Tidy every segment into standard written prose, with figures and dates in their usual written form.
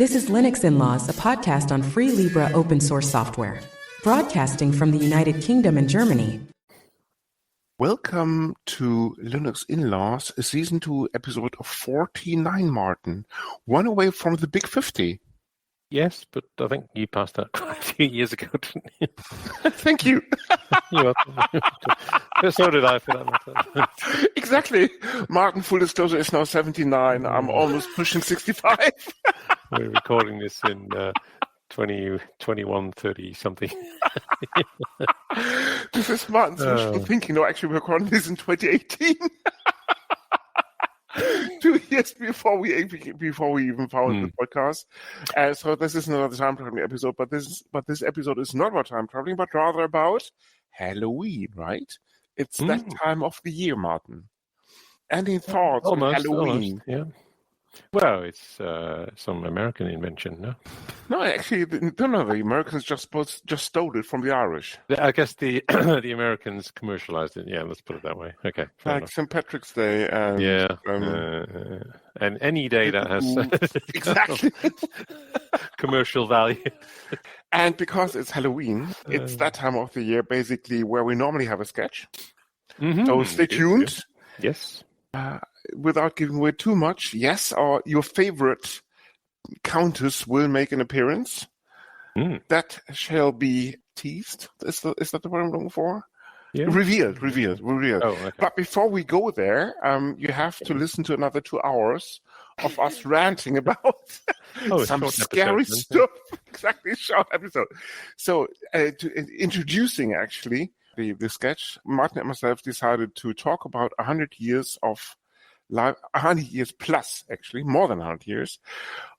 This is Linux In-Laws, a podcast on free Libre open source software, broadcasting from the United Kingdom and Germany. Welcome to Linux In-Laws, Season 2, episode 49, Martin. One away from the big 50. Yes, but I think you passed that quite a few years ago, didn't you? Thank you. You're welcome. So did I, for that matter. Exactly. Martin, full disclosure, is now 79. I'm almost pushing 65. We're recording this in 21, 30 something. This is Martin's wishful thinking. No, actually, we're recording this in 2018. 2 years before we even founded the podcast. So this is another time traveling episode, but this episode is not about time traveling, but rather about Halloween, right? It's that time of the year, Martin. Any thoughts on Halloween? Almost, yeah. Well, it's some American invention, no? No, actually, the Americans just stole it from the Irish. I guess the the Americans commercialized it. Yeah, let's put it that way. Okay. Like St. Patrick's Day and... Yeah. And any day that has exactly commercial value. And because it's Halloween, it's that time of the year, basically, where we normally have a sketch. Mm-hmm. So stay tuned. Yes. Without giving away too much, yes, your favorite countess will make an appearance. That shall be teased. Is that the word I'm looking for? Yeah. Revealed. Oh, okay. But before we go there, you have to listen to another 2 hours of us ranting about some scary stuff. Exactly, short episode. So, introducing actually the sketch, Martin and myself decided to talk about 100 years of life, 100 years plus, actually, more than 100 years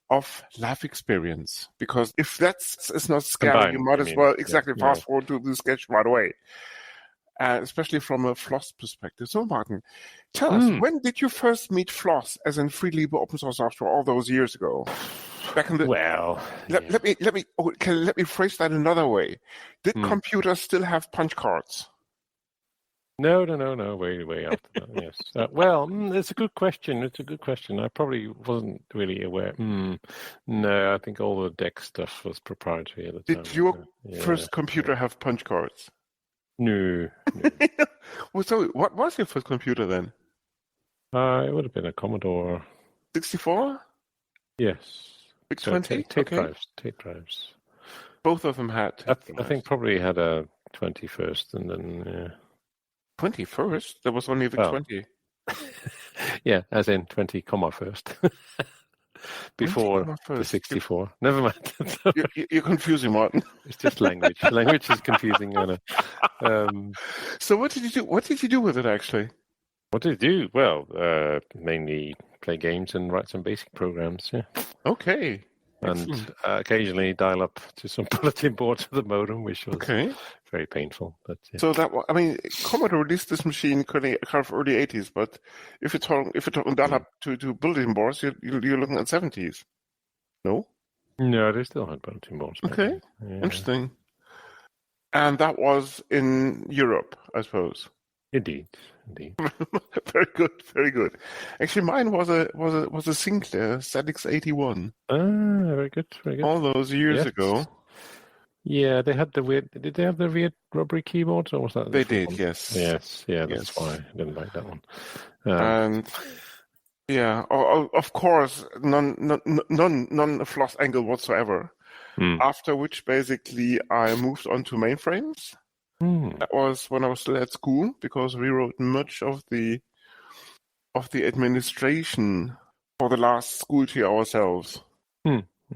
of life experience. Because if that's not scary, you might as well fast forward to the sketch right away. Especially from a FLOSS perspective. So, Martin, tell us, when did you first meet FLOSS as in free Libre open source software all those years ago? Back in the let me phrase that another way. Did computers still have punch cards? No. Way after that. Yes. It's a good question. I probably wasn't really aware. No, I think all the DEC stuff was proprietary at the time. Did your first computer have punch cards? No. Well, so what was your first computer then? It would have been a Commodore 64. Yes. 620. Tape drives. Both of them had. I think probably had a 20 first, and then 20 first. There was only the 20. Yeah, as in 20 comma first. Before the 64. Never mind. You're confusing, Martin. It's just language. Language is confusing. So what did you do? What did you do with it, actually? What did I do? Well, mainly play games and write some basic programs. Yeah. Okay. And occasionally dial up to some bulletin boards with the modem, which was very painful. But so Commodore released this machine kind of early 80s. But if you're talking dial up to bulletin boards, you're looking at 70s. No. No, they still had bulletin boards. Okay, interesting. And that was in Europe, I suppose. Indeed. Very good. Actually, mine was a Sinclair ZX81. Very good. All those years ago. Yeah, they had the weird. Did they have the weird rubbery keyboards, or was that? They did. Yes. Yes. Yeah, that's why I didn't like that one. And of course, none FLOSS angle whatsoever. After which, basically, I moved on to mainframes. That was when I was still at school, because we wrote much of the administration for the last school year ourselves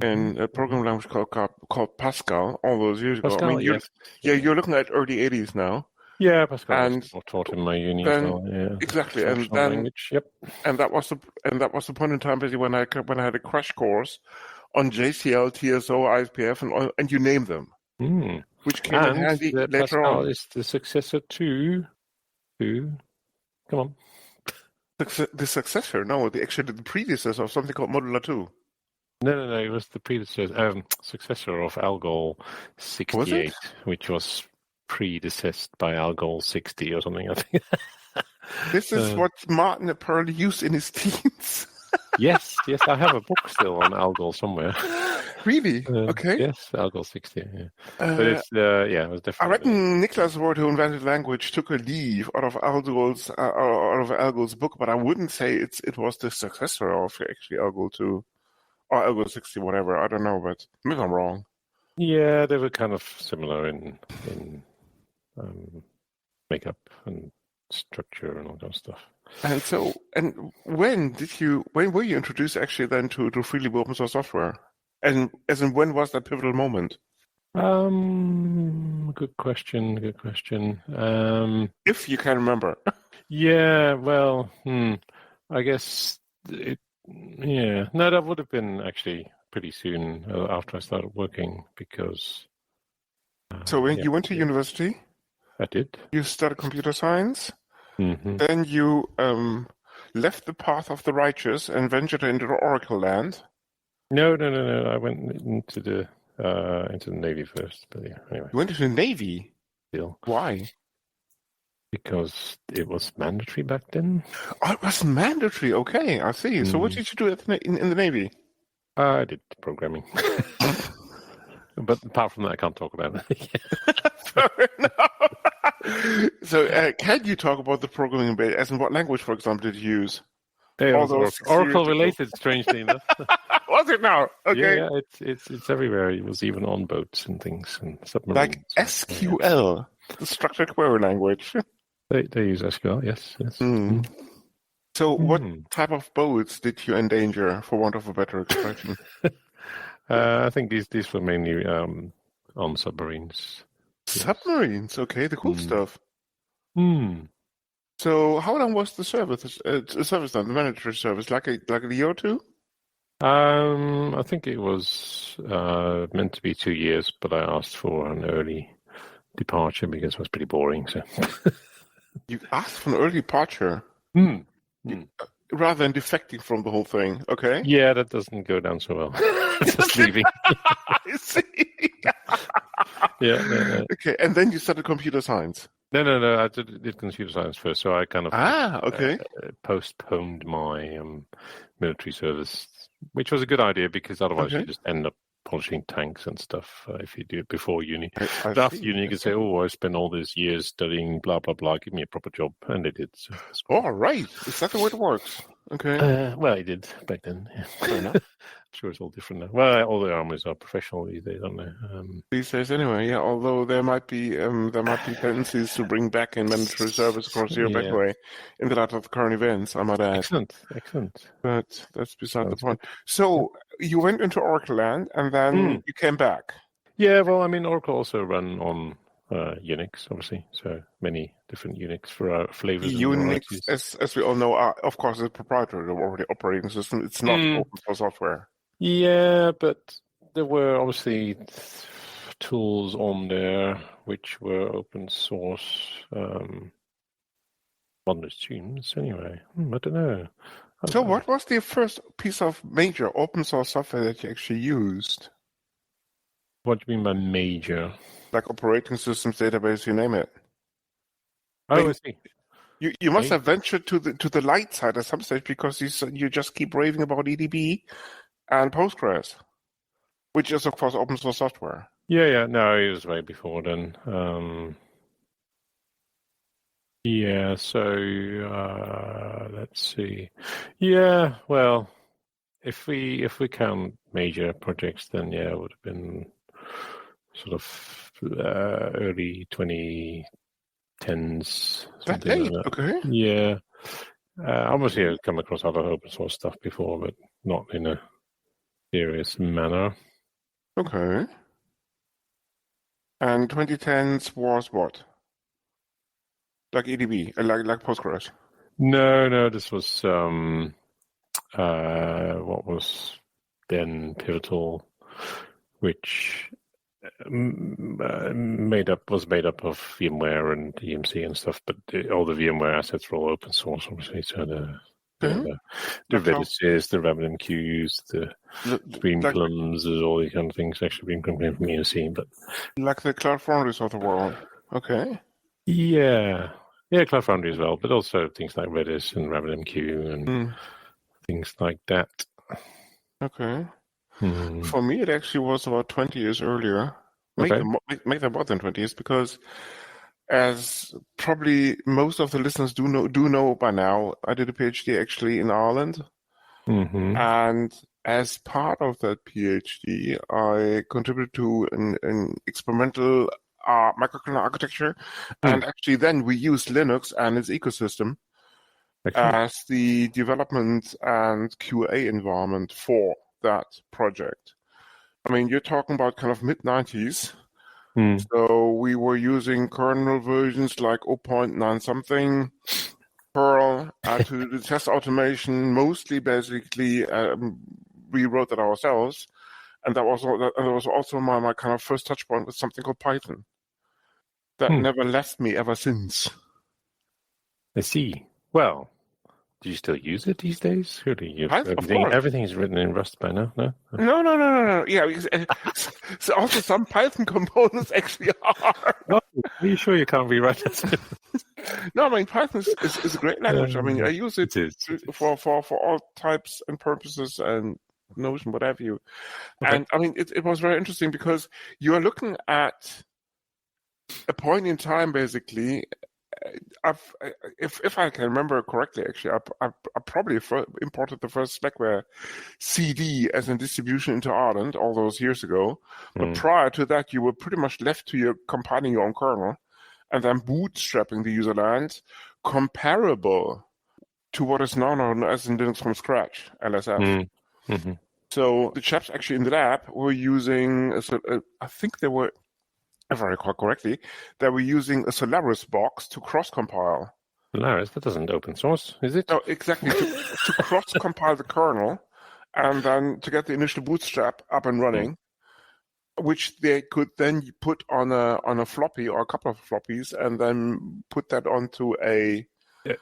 in a programming language called Pascal all those years ago. Pascal, you're looking at early 80s now. Yeah, Pascal. And taught in my uni as well. Yeah, exactly. Language. Yep. And that was the point in time, basically, when I had a crash course on JCL, TSO, ISPF, and you name them. Which came in handy later Pascal on. Is the successor to come on. The successor? No, actually the predecessor of something called Modular 2. No. It was the successor of Algol 68, which was predecessed by Algol 60 or something, I think. This is what Martin apparently used in his teens. Yes, I have a book still on Algol somewhere. Really? Okay. Yes, Algol 60. Yeah. But it's it was definitely. I reckon Niklas Ward, who invented language, took a leaf out of Algol's book, but I wouldn't say it was the successor of actually Algol 2 or Algol 60, whatever. I don't know, but maybe I'm wrong. Yeah, they were kind of similar in makeup and structure and all that stuff. And when were you introduced actually then to freely open source software? And as in, when was that pivotal moment? Good question. If you can remember. Yeah, well, I guess no, that would have been actually pretty soon after I started working because. So when you went to university? I did. You studied computer science. Mm-hmm. Then you left the path of the righteous and ventured into the Oracle land. No. I went into the Navy first, but yeah. Anyway. You went into the Navy. Still. Why? Because it was mandatory back then. Oh, it was mandatory. Okay, I see. So what did you do in the Navy? I did programming. But apart from that, I can't talk about it. Fair enough. So can you talk about the programming a bit? As in what language, for example, did you use? Oracle related, strangely enough. Was it now? Okay. Yeah, it's everywhere. It was even on boats and things and submarines. Like SQL, the structured query language. They use SQL, yes. Mm. So what type of boats did you endanger, for want of a better expression? I think these were mainly on submarines. Submarines, okay, the cool stuff. So how long was the service? The manager service, like a year or two? I think it was meant to be 2 years, but I asked for an early departure because it was pretty boring. So you asked for an early departure, rather than defecting from the whole thing. Okay. Yeah, that doesn't go down so well. Just leaving. I see. Yeah. Okay, and then you started computer science. No. I did computer science first, so I kind of postponed my military service, which was a good idea because otherwise you just end up polishing tanks and stuff if you do it before uni. After uni, you can say, I spent all these years studying blah, blah, blah, give me a proper job. And they did. So all right. Is that the way it works? Okay. Well, it did back then. Yeah. Fair enough. I'm sure it's all different now. Well, all the armies are professional these days, aren't they? These days, anyway. Yeah. Although there might be tendencies to bring back in mandatory service across Europe anyway, in the light of the current events. I might add. Excellent. But that's beside the point. So you went into Oracle land, and then you came back. Yeah. Well, I mean, Oracle also run on Unix, obviously. So many different Unix for flavors. Unix, as we all know, of course, is a proprietary operating system. It's not open source software. Yeah, but there were obviously tools on there which were open source. Modern students, anyway. I don't know. So what was the first piece of major open source software that you actually used? What do you mean by major? Like operating systems, database, you name it. I see. You must have ventured to the light side at some stage because you just keep raving about EDB and Postgres, which is of course open source software. Yeah. No, it was way before then. Yeah. So let's see. Yeah. Well, if we count major projects, then it would have been sort of early 2010s. That late, like that. Okay. Yeah. Obviously, I've come across other open source stuff before, but not in a serious manner. Okay. And 2010s was what? Like EDB, like Postgres? No. This was what was then pivotal, which was made up of VMware and EMC and stuff, but all the VMware assets were all open source, obviously. So the Redis, the RabbitMQs, the Streamplums, all these kind of things. Actually, came from EMC, but like the Cloud Foundries of the world. Okay. Yeah, Cloud Foundry as well, but also things like Redis and RabbitMQ and things like that. Okay. Hmm. For me, it actually was about 20 years earlier. Okay. Make them more than 20 years, because as probably most of the listeners do know by now, I did a PhD actually in Ireland. Mm-hmm. And as part of that PhD, I contributed to an experimental microkernel architecture. And actually then we used Linux and its ecosystem as the development and QA environment for that project. I mean, you're talking about kind of mid-90s. So we were using kernel versions like 0.9 something, Perl to do test automation. Mostly, basically, we wrote that ourselves, and that was also my kind of first touch point with something called Python. That never left me ever since. I see. Well, do you still use it these days? Surely everything is written in Rust by now, no? No. Yeah, because, so also some Python components actually are. Oh, are you sure you can't rewrite that? No, I mean, Python is a great language. I mean, I use it for all types and purposes and Notion, what have you. Okay. And I mean, it was very interesting because you are looking at a point in time, basically. If I can remember correctly, actually, I probably imported the first Slackware CD as a distribution into Ireland all those years ago. But prior to that, you were pretty much left to your compiling your own kernel and then bootstrapping the userland, comparable to what is now known as in Linux from scratch, LSF. Mm-hmm. So the chaps actually in the lab were using, I think they were, if I recall correctly, they were using a Solaris box to cross-compile. Solaris? That doesn't open source, is it? No, exactly. To cross-compile the kernel and then to get the initial bootstrap up and running, which they could then put on a floppy or a couple of floppies and then put that onto a...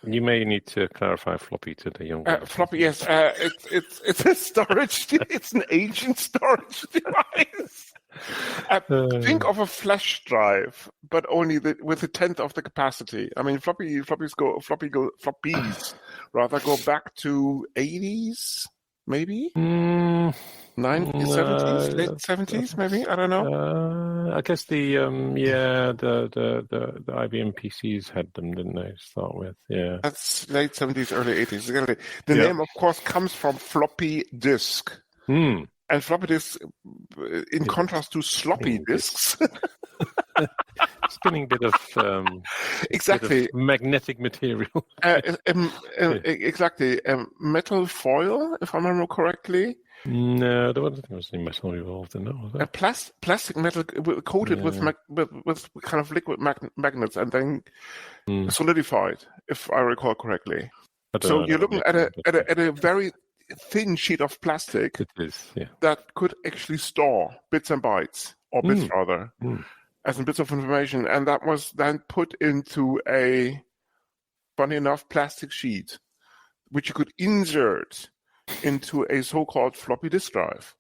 You may need to clarify floppy to the younger. Floppy, yes. It's a storage. It's an ancient storage device. Think of a flash drive, but only with a tenth of the capacity. I mean, floppies rather go back to 80s, maybe 90s, 70s, late 70s, maybe. I don't know. I guess the IBM PCs had them, didn't they? To start with, yeah. That's late 70s, early 80s. The name, of course, comes from floppy disk. And floppy disks, in contrast to sloppy disks, spinning bit of exactly bit of magnetic material. Exactly, metal foil, if I remember correctly. No, there wasn't any metal involved in that, was there? Plastic metal coated with kind of liquid magnets and then solidified, if I recall correctly. So you're looking at a very thin sheet of plastic that could actually store bits and bytes, or bits rather, as in bits of information, and that was then put into a, funny enough, plastic sheet, which you could insert into a so-called floppy disk drive.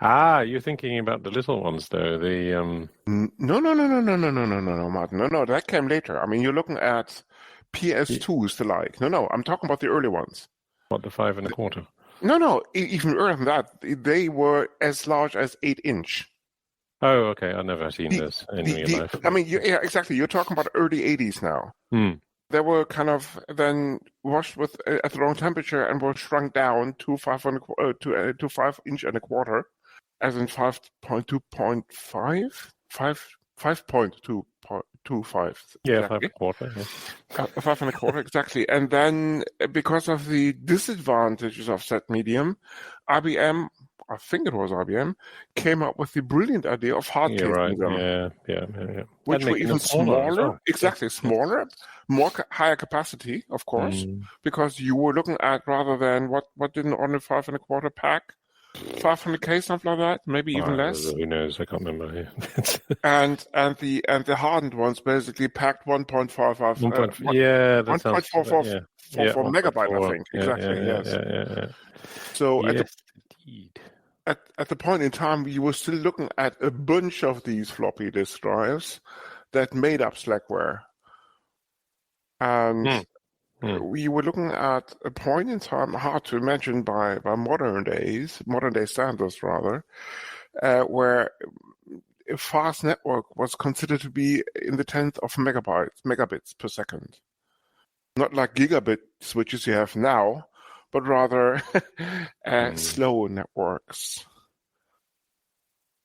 Ah, you're thinking about the little ones, though. The No, Martin. No, that came later. I mean, you're looking at PS2s, the like. No, I'm talking about the early ones. What, the 5 1/4? No, even earlier than that. They were as large as 8-inch. Oh, okay. I've never seen this in real life. I mean, yeah, exactly. You're talking about early 80s now. They were kind of then washed with at the wrong temperature and were shrunk down to 5 inch and a quarter, as in 5.2.5, 5.225. Yeah, exactly. 5 1/4. Yeah. 5 1/4, exactly. And then because of the disadvantages of that medium, IBM, I think it was IBM, came up with the brilliant idea of hard casing them. Yeah. Which were even smaller, well. Exactly, smaller, higher capacity, of course, because you were looking at, rather than what did an ordinary 5 1/4 pack? 500K, something like that, maybe even less. Who knows? I can't remember. and the hardened ones basically packed 1.55. 1.44 megabyte, I think. Exactly. Yes. So at the point in time, you were still looking at a bunch of these floppy disk drives that made up Slackware. And we were looking at a point in time, hard to imagine by modern day standards rather, where a fast network was considered to be in the 10th of megabits per second. Not like gigabit switches you have now, but rather slow networks.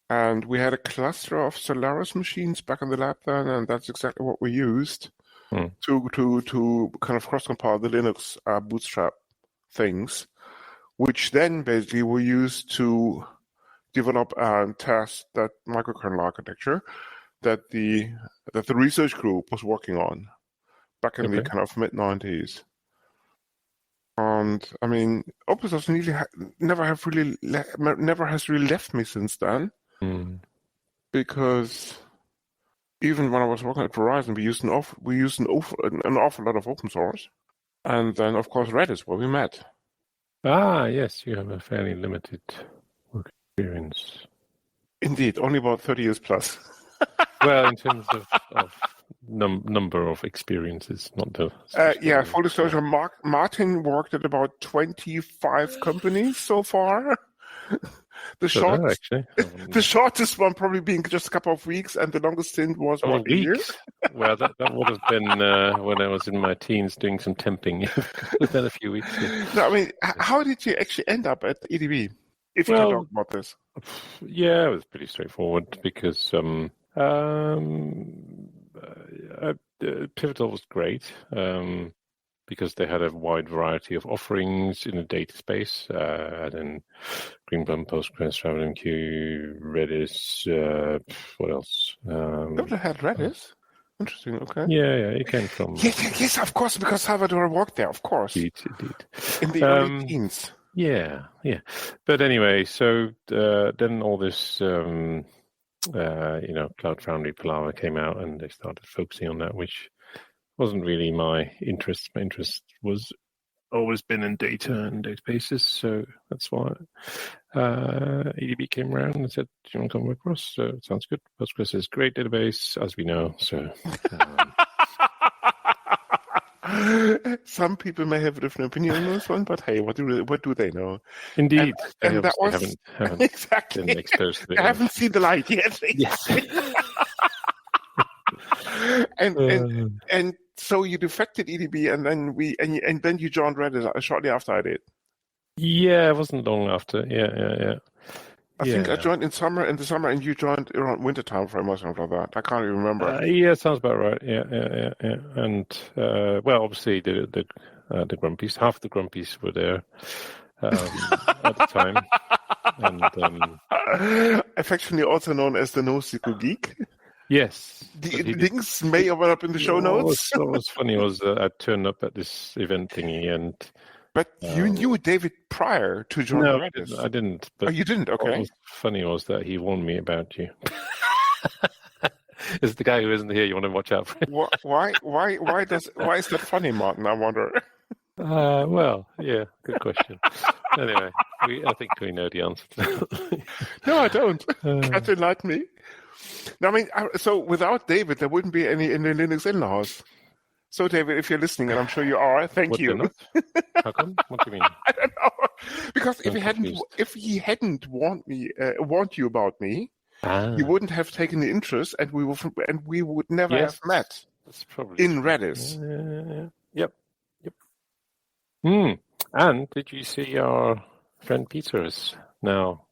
And we had a cluster of Solaris machines back in the lab then, and that's exactly what we used to kind of cross-compile the Linux bootstrap things, which then basically were used to develop and test that microkernel architecture that the research group was working on back in the kind of mid-90s. And I mean, open source never has really left me since then, because even when I was working at Verizon, we used an awful lot of open source, and then of course Redis, where we met. Ah, yes, you have a fairly limited work experience. Indeed, only about 30 years plus. Well, in terms of number of experiences, not the... full disclosure, Martin worked at about 25 companies so far. The shortest one probably being just a couple of weeks, and the longest stint was a year. Well, that would have been when I was in my teens doing some temping. Within a few weeks. Yeah. No, I mean, how did you actually end up at EDB? If you can talk about this. Yeah, it was pretty straightforward because Pivotal was great. Because they had a wide variety of offerings in the data space, and then Greenplum, Postgres, RabbitMQ, Redis, what else? Pivotal had Redis? Interesting, okay. Yeah, it came from... Yes, of course, because Salvador worked there, of course. Indeed. In the early teens. Yeah. But anyway, so then all this, Cloud Foundry Palaver came out, and they started focusing on that, which wasn't really my interest. My interest was always been in data and databases, so that's why EDB came around and said, "Do you want to come work for us?" So it sounds good. Postgres is a great database, as we know. So some people may have a different opinion on this one, but hey, what do they know? Indeed, and that was haven't exactly been exposed to it. I haven't seen the light yet. Yes. And so you defected EDB, and then you joined Redis shortly after I did. Yeah, it wasn't long after. Yeah. I think I joined in the summer, and you joined around wintertime frame or something like that. I can't even remember. Yeah, sounds about right. Yeah. And obviously the Grumpies, half the Grumpies were there at the time, and affectionately also known as the NoSQL Geek. Yes. The links may have up in the show notes. What was funny was I turned up at this event thingy But you knew David prior to joining Redis. No, I didn't. But you didn't? Okay. What was funny was that he warned me about you. It's the guy who isn't here. You want to watch out for him. Why is that funny, Martin? I wonder. Well, yeah, good question. Anyway, I think we know the answer to that. No, I don't. Can't enlighten me. No, I mean, so without David, there wouldn't be any in the Linux in-laws. So, David, if you're listening, and I'm sure you are, thank you. How come? What do you mean? I don't know. Because if he hadn't warned you about me, he wouldn't have taken the interest, and we would never have met. That's probably in Redis. Yep. And did you see our friend Peter is now?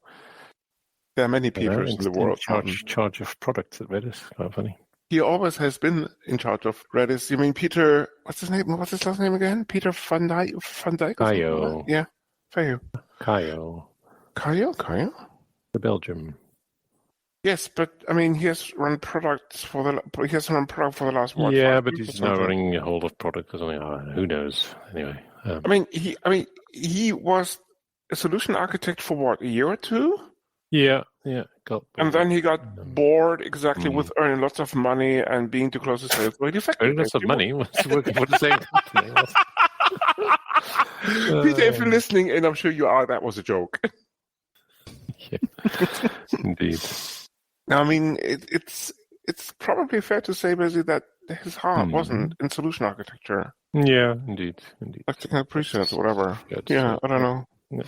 There are many Peters in the world. Charge of products at Redis. Quite funny. He always has been in charge of Redis. You mean Peter? What's his name? What's his last name again? Peter Van Dyke. Caio. Yeah, Caio. Caio. The Belgium. Yes, but I mean, he has run products for the last one. Yeah, but he's now running a whole of products. Who knows? Anyway. He was a solution architect for what, a year or two? Yeah. And then he got bored with earning lots of money and being too close to sales. Earning lots of money? Was working for the same company. Peter, if you're listening, and I'm sure you are, that was a joke. Yeah, indeed. I mean, it's probably fair to say, basically, that his heart wasn't in solution architecture. Yeah, indeed. Like the kind of precedence or whatever. Yeah, I don't know. Yeah.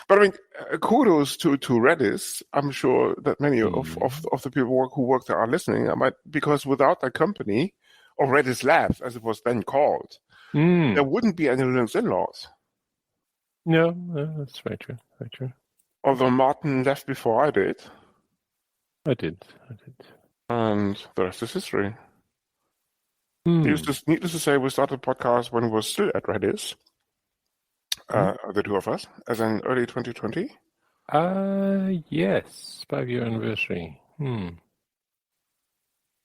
But I mean, kudos to Redis. I'm sure that many of the people who work there are listening. Because without that company, or Redis Labs, as it was then called, there wouldn't be any Linux in-laws. No, that's very true. Very true. Although Martin left before I did. I did. And the rest is history. Needless to say, we started the podcast when we were still at Redis, the two of us, as in early 2020. Yes, 5-year anniversary.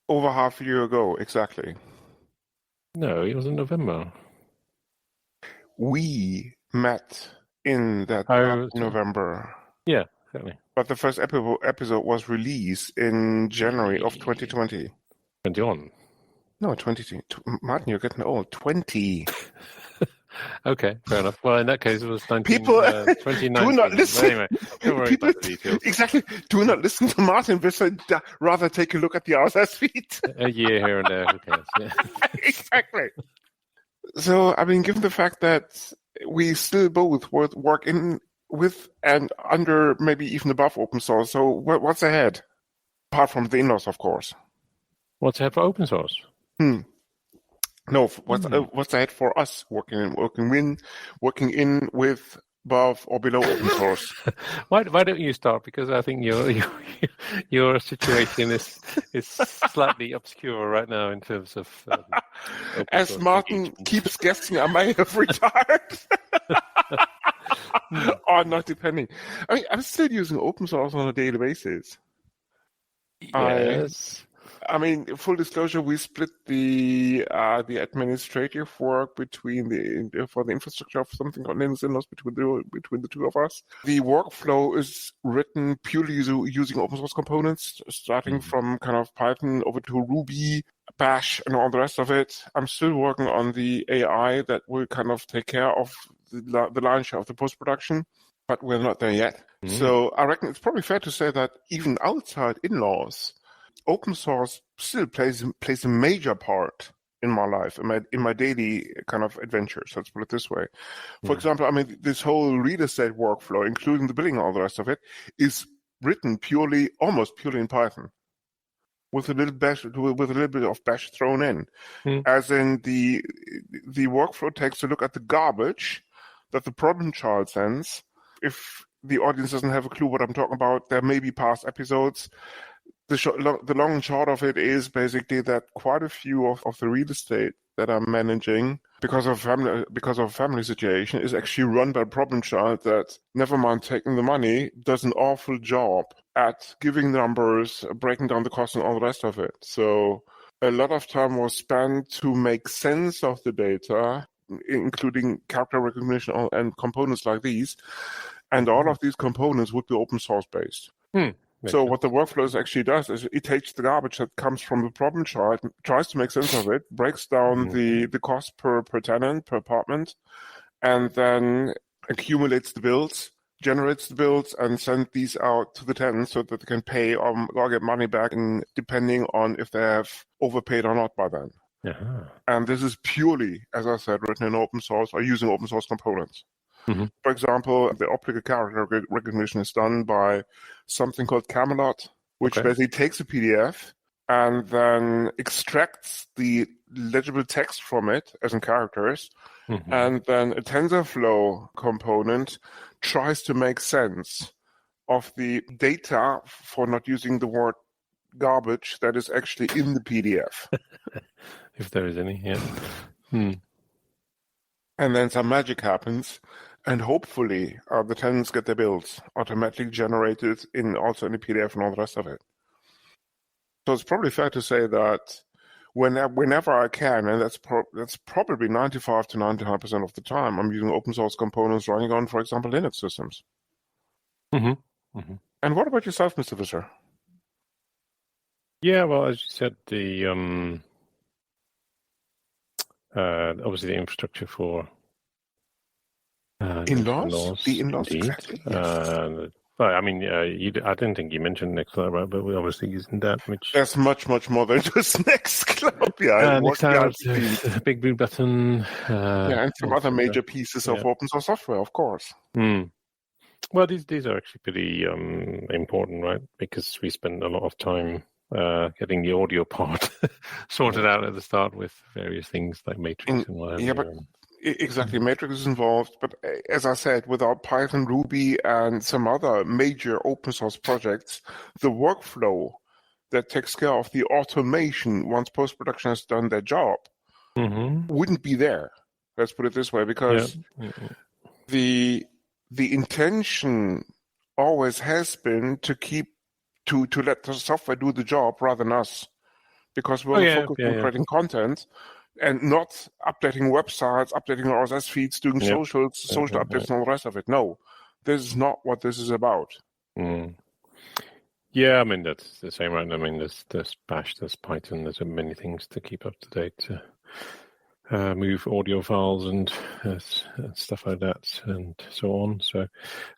Over half a year ago, exactly. No, it was in November. We met in that November. Yeah, exactly. But the first episode was released in January of 2020. 21. No, 20. Martin, you're getting old. 20. Okay, fair enough. Well, in that case, it was 2019. Do not listen. Anyway, don't worry about the details. Exactly. Do not listen to Martin. Rather take a look at the RSS feed. A year here and there. Who cares? Yeah. Exactly. So, I mean, given the fact that we still both work in with and under, maybe even above open source, so what's ahead? Apart from the in-laws, of course. What's ahead for open source? No, what's ahead for us working in with above or below open source? Why don't you start? Because I think your situation is slightly obscure right now in terms of. As Martin keeps guessing, I may have retired. Or not, depending. I mean, I'm still using open source on a daily basis. Yes. I mean, full disclosure, we split the administrative work between for the infrastructure of something called Linux in-laws between the two of us. The workflow is written purely using open source components, starting from kind of Python over to Ruby, Bash, and all the rest of it. I'm still working on the AI that will kind of take care of the lion's share of the post-production, but we're not there yet. So I reckon it's probably fair to say that even outside in-laws, open source still plays a major part in my life, in my daily kind of adventures. Let's put it this way. For example, I mean, this whole real estate workflow, including the billing and all the rest of it, is written almost purely in Python, with a little bit of Bash thrown in. As in the workflow takes a look at the garbage that the problem child sends. If the audience doesn't have a clue what I'm talking about, there may be past episodes. The long and short of it is basically that quite a few of the real estate that I'm managing, because of family situation, is actually run by a problem child that, never mind taking the money, does an awful job at giving numbers, breaking down the costs, and all the rest of it. So a lot of time was spent to make sense of the data, including character recognition and components like these. And all of these components would be open source based. So what the workflow actually does is it takes the garbage that comes from the problem child, tries to make sense of it, breaks down the cost per tenant, per apartment, and then accumulates the bills, generates the bills, and sends these out to the tenants so that they can pay or get money back, depending on if they have overpaid or not by then. And this is purely, as I said, written in open source or using open source components. For example, the optical character recognition is done by something called Camelot, which basically takes a PDF and then extracts the legible text from it, as in characters, and then a TensorFlow component tries to make sense of the data, for not using the word garbage, that is actually in the PDF. If there is any, yeah. And then some magic happens, and hopefully the tenants get their bills automatically generated also in the PDF and all the rest of it. So it's probably fair to say that whenever I can, and that's probably 95 to 99% of the time, I'm using open source components running on, for example, Linux systems. And what about yourself, Mr. Visser? Yeah, well, as you said, the obviously the infrastructure for in-laws? The in-laws, indeed. exactly. Yes. Well, I mean, I didn't think you mentioned Nextcloud, right? But we're obviously using that, which... There's much, much more than just Nextcloud. Yeah, Nextcloud, Big Blue Button. And some other major pieces of open source software, of course. Well, these are actually pretty important, right? Because we spend a lot of time getting the audio part sorted out at the start with various things like Matrix and what have you. But exactly, Matrix is involved. But as I said, without Python, Ruby, and some other major open source projects, the workflow that takes care of the automation once post-production has done their job wouldn't be there. Let's put it this way, because the intention always has been to let the software do the job rather than us, because we're focused on creating content and not updating websites, updating RSS feeds, doing social updates and all the rest of it. No, this is not what this is about. Yeah, I mean, that's the same, right? I mean, there's Bash, there's Python, there's many things to keep up to date, move audio files and stuff like that and so on. So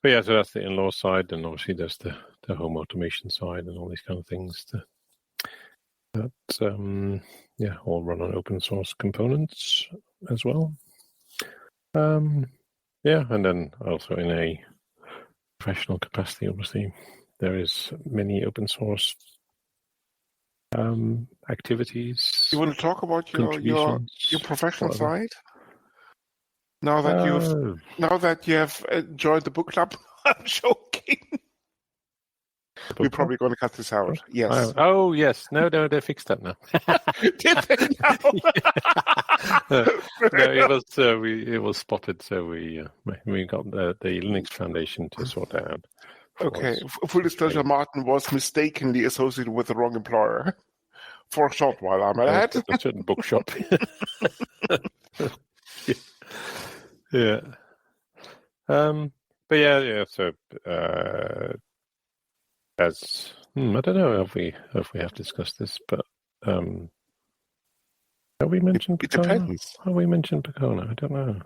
that's the in-law side, and obviously there's the home automation side and all these kind of things that all run on open source components as well. And then also in a professional capacity, obviously, there is many open source activities. You want to talk about your professional side? Now that you have joined the book club, I'm joking. We're probably going to cut this out. Yes. Oh, yes. No, they fixed that now. Did they now? No, it was spotted, so we got the Linux Foundation to sort that out. Okay. Full disclosure, Martin was mistakenly associated with the wrong employer for a short while, I might add. A certain bookshop. Yeah. So as I don't know if we have discussed this, but have we mentioned it Pacona? depends. Have we mentioned Pacona? I don't know.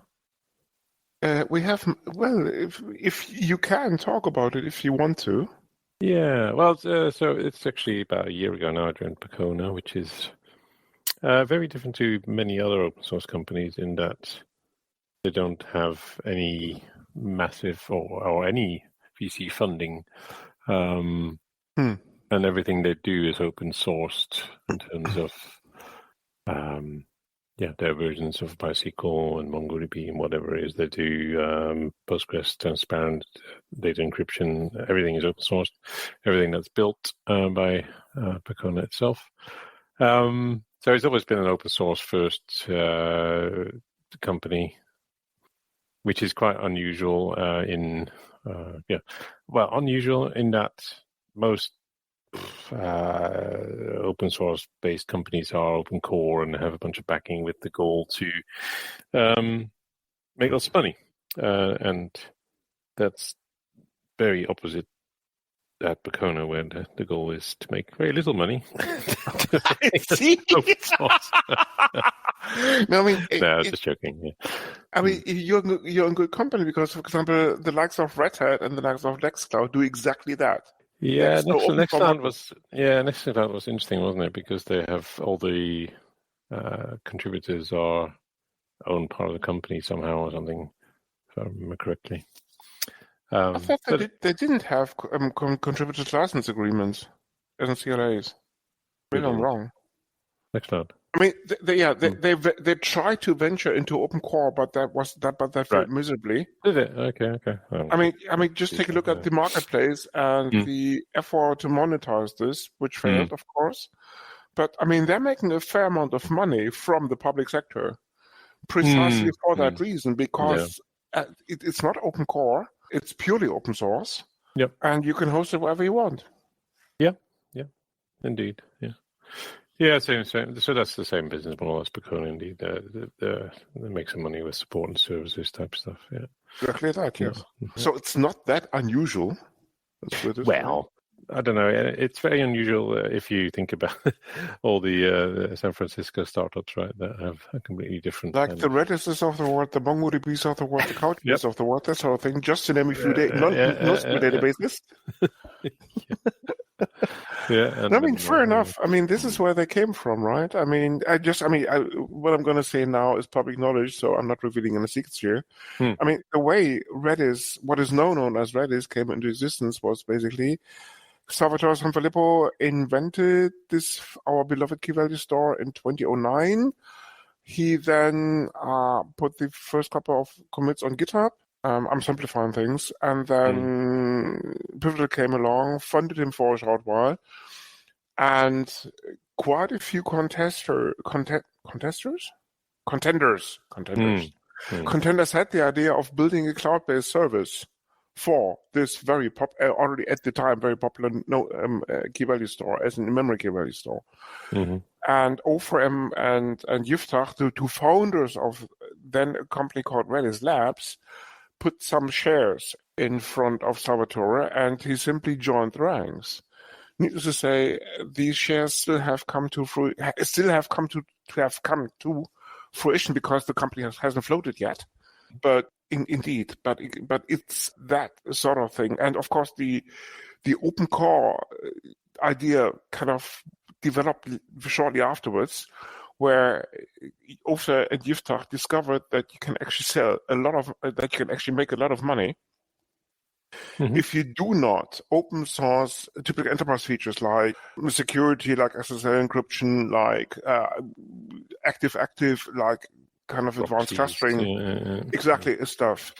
We have. Well, if you can talk about it if you want to. Yeah. Well, so it's actually about a year ago now I joined Pacona, which is very different to many other open source companies in that they don't have any massive or any VC funding. And everything they do is open sourced in terms of their versions of MySQL and MongoDB and whatever it is they do. Postgres, transparent data encryption, everything is open sourced. Everything that's built by Pacona itself. So it's always been an open source first company, which is quite unusual unusual in that most open source based companies are open core and have a bunch of backing with the goal to make lots of money, and that's very opposite at Pacona, where the goal is to make very little money. I see. No, I mean, just joking. Yeah. I mean, you're in good company because, for example, the likes of Red Hat and the likes of Nextcloud do exactly that. Yeah, Nextcloud was interesting, wasn't it? Because they have all the contributors are own part of the company somehow or something, if I remember correctly. I thought they didn't have contributors license agreements as CLAs. Maybe I'm wrong. Nextcloud. I mean, they tried to venture into open core, but that failed miserably. Did it? Okay. I mean, just take a look at the marketplace and the effort to monetize this, which failed, of course. But I mean, they're making a fair amount of money from the public sector, precisely for that reason, because it's not open core; it's purely open source. Yep. And you can host it wherever you want. Yeah, indeed, yeah. Yeah, same. So that's the same business model as Pacona, indeed. They make some money with support and services type stuff, yeah. Exactly that, yes. So it's not that unusual. Well, I don't know. It's very unusual if you think about all the San Francisco startups, right, that have a completely different... Like the Redis's of the world, the MongoDBs of the world, the countess of the world, that sort of thing, just to name a few databases. Yeah, I mean, fair enough. I mean, this is where they came from, right? I mean, what I'm going to say now is public knowledge, so I'm not revealing any secrets here. I mean, the way Redis, what is now known as Redis, came into existence was basically Salvatore Sanfilippo invented this, our beloved key-value store, in 2009. He then put the first couple of commits on GitHub. I'm simplifying things. And then Pivotal came along, funded him for a short while. And quite a few contenders had the idea of building a cloud-based service for this already at the time very popular key-value store as an in-memory key-value store. And Ofrem and Yiftach, the two founders of then a company called Redis Labs, put some shares in front of Salvatore, and he simply joined the ranks. Needless to say, these shares still have come to fruition because the company hasn't floated yet. But indeed, but it's that sort of thing. And of course, the open core idea kind of developed shortly afterwards, where Ofrem and Yiftach discovered that you can actually make a lot of money if you do not open source typical enterprise features like security, like SSL encryption, like active, like kind of advanced clustering, exactly stuff.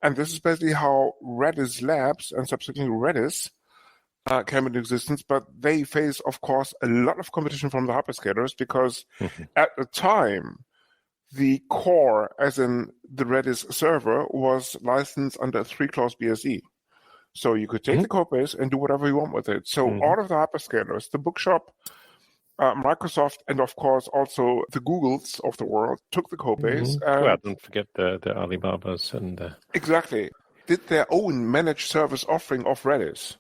And this is basically how Redis Labs and subsequently Redis came into existence, but they face, of course, a lot of competition from the hyperscalers because at the time, the core, as in the Redis server, was licensed under 3-clause BSE. So you could take the code base and do whatever you want with it. So all of the hyperscalers, the Bookshop, Microsoft, and of course also the Googles of the world took the code base. Well, don't forget the Alibabas and... Exactly. Did their own managed service offering of Redis.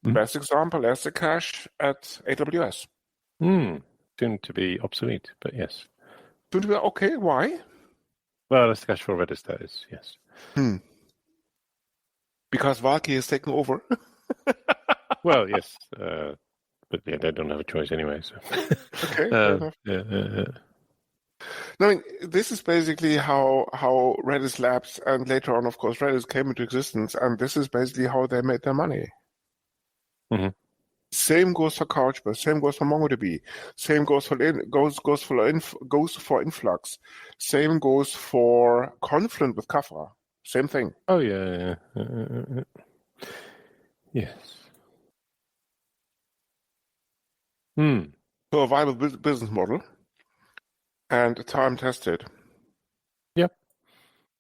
The best example, Elasticache at AWS. Soon to be obsolete, but yes. Soon to be okay. Why? Well, Elasticache for Redis, that is, yes. Because Valky has taken over. Well, yes, but yeah, they don't have a choice anyway. So. Okay. Fair enough. No, I mean, this is basically how Redis Labs and later on, of course, Redis came into existence, and this is basically how they made their money. Same goes for Couchbase. Same goes for MongoDB. Same goes for Influx. Same goes for Confluent with Kafka. Same thing. Oh yeah. Yes. So a viable business model and time tested. Yep.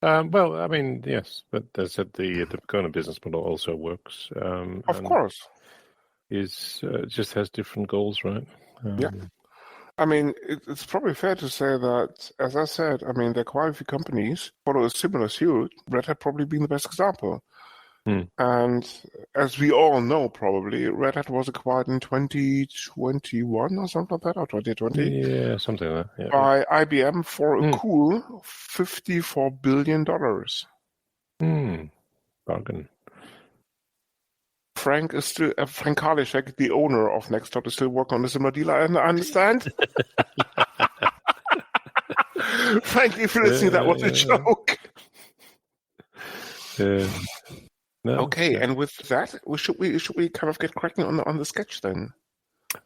Well, I mean, yes, but as I said, the Kona business model also works. Of course. Just has different goals, right? Yeah. I mean, it's probably fair to say that, as I said, I mean, there are quite a few companies follow a similar suit. Red Hat probably being the best example. And as we all know, probably, Red Hat was acquired in 2021 or something like that, or 2020. Yeah, something like that. Yeah. By IBM for a cool $54 billion. Bargain. Frank Karliszek, the owner of Nextcloud, is still working on a similar deal, I understand. Frank, if you're listening, that was a joke. No, okay, and with that, should we kind of get cracking on the sketch then?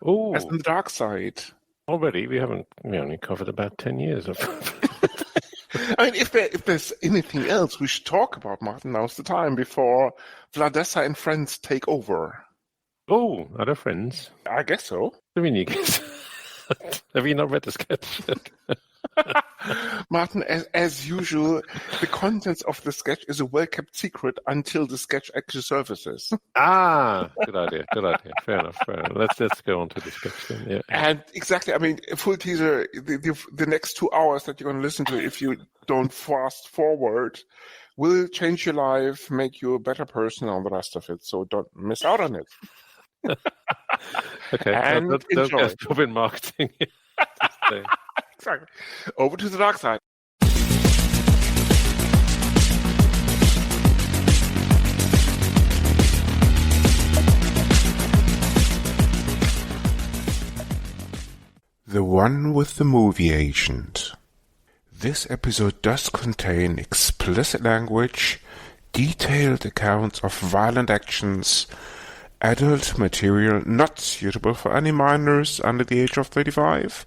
Oh, as in the dark side. Already, we only covered about 10 years of. I mean, if there's anything else we should talk about, Martin, now's the time before Vladessa and friends take over. Oh, are there friends? I guess so. I mean, you guess. Have you not read the sketch? Martin, as usual, the contents of the sketch is a well-kept secret until the sketch actually surfaces. Good idea. Fair enough. Let's go on to the sketch then. Yeah. And exactly, I mean, full teaser, the next 2 hours that you're going to listen to, if you don't fast forward, will change your life, make you a better person, and all the rest of it. So don't miss out on it. Okay, And don't enjoy. get a job in marketing. Exactly. Over to the dark side. The One with the Movie Agent. This episode does contain explicit language, detailed accounts of violent actions, adult material not suitable for any minors under the age of 35,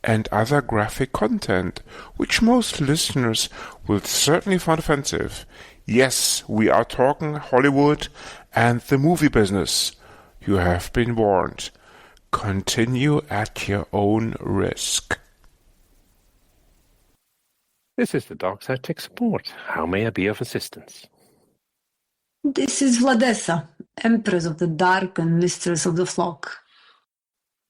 and other graphic content, which most listeners will certainly find offensive. Yes, we are talking Hollywood and the movie business. You have been warned. Continue at your own risk. This is the Dark Side Tech Support. How may I be of assistance? This is Vladessa, Empress of the Dark and Mistress of the Flock.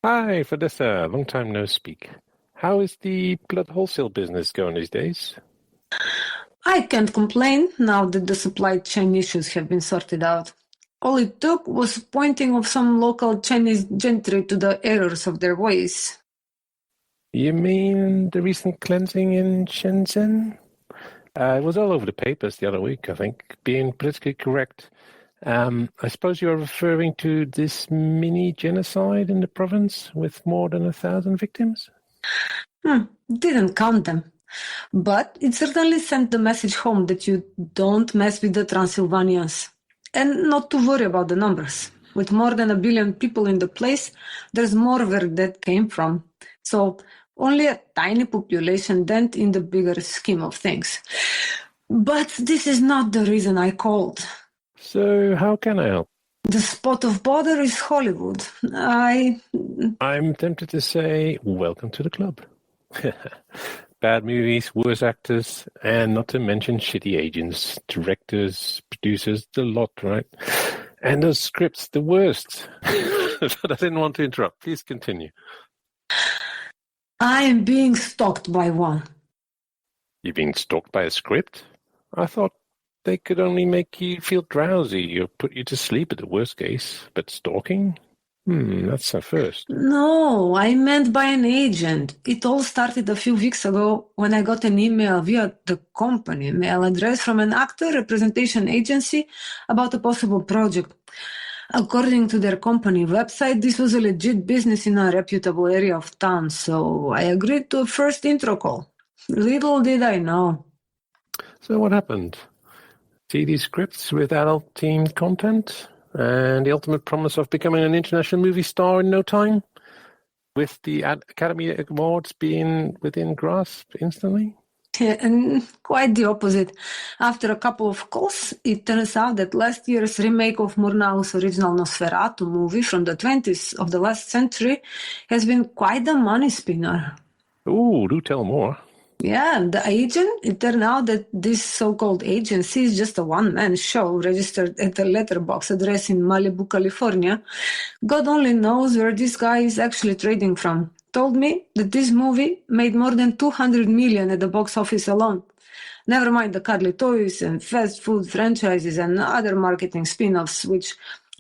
Hi, Fadessa. Long time no speak. How is the blood wholesale business going these days? I can't complain now that the supply chain issues have been sorted out. All it took was pointing of some local Chinese gentry to the errors of their ways. You mean the recent cleansing in Shenzhen? It was all over the papers the other week, I think, being politically correct. I suppose you're referring to this mini-genocide in the province with more than 1,000 victims? Didn't count them. But it certainly sent the message home that you don't mess with the Transylvanians. And not to worry about the numbers. With more than 1 billion people in the place, there's more where that came from. So only a tiny population dent in the bigger scheme of things. But this is not the reason I called. So how can I help? The spot of bother is Hollywood. I'm tempted to say, welcome to the club. Bad movies, worse actors, and not to mention shitty agents, directors, producers, the lot, right? And those scripts, the worst. But I didn't want to interrupt. Please continue. I am being stalked by one. You're being stalked by a script? I thought they could only make you feel drowsy or put you to sleep at the worst case. But stalking? That's a first. No, I meant by an agent. It all started a few weeks ago when I got an email via the company mail address from an actor representation agency about a possible project. According to their company website, this was a legit business in a reputable area of town, so I agreed to a first intro call. Little did I know. So what happened? See these scripts with adult-themed content? And the ultimate promise of becoming an international movie star in no time? With the Academy Awards being within grasp instantly? And quite the opposite. After a couple of calls, it turns out that last year's remake of Murnau's original Nosferatu movie from the 20s of the last century has been quite a money spinner. Ooh, do tell more. Yeah, the agent, it turned out that this so-called agency is just a one-man show registered at a letterbox address in Malibu, California. God only knows where this guy is actually trading from. Told me that this movie made more than 200 million at the box office alone. Never mind the cuddly toys and fast food franchises and other marketing spin-offs, which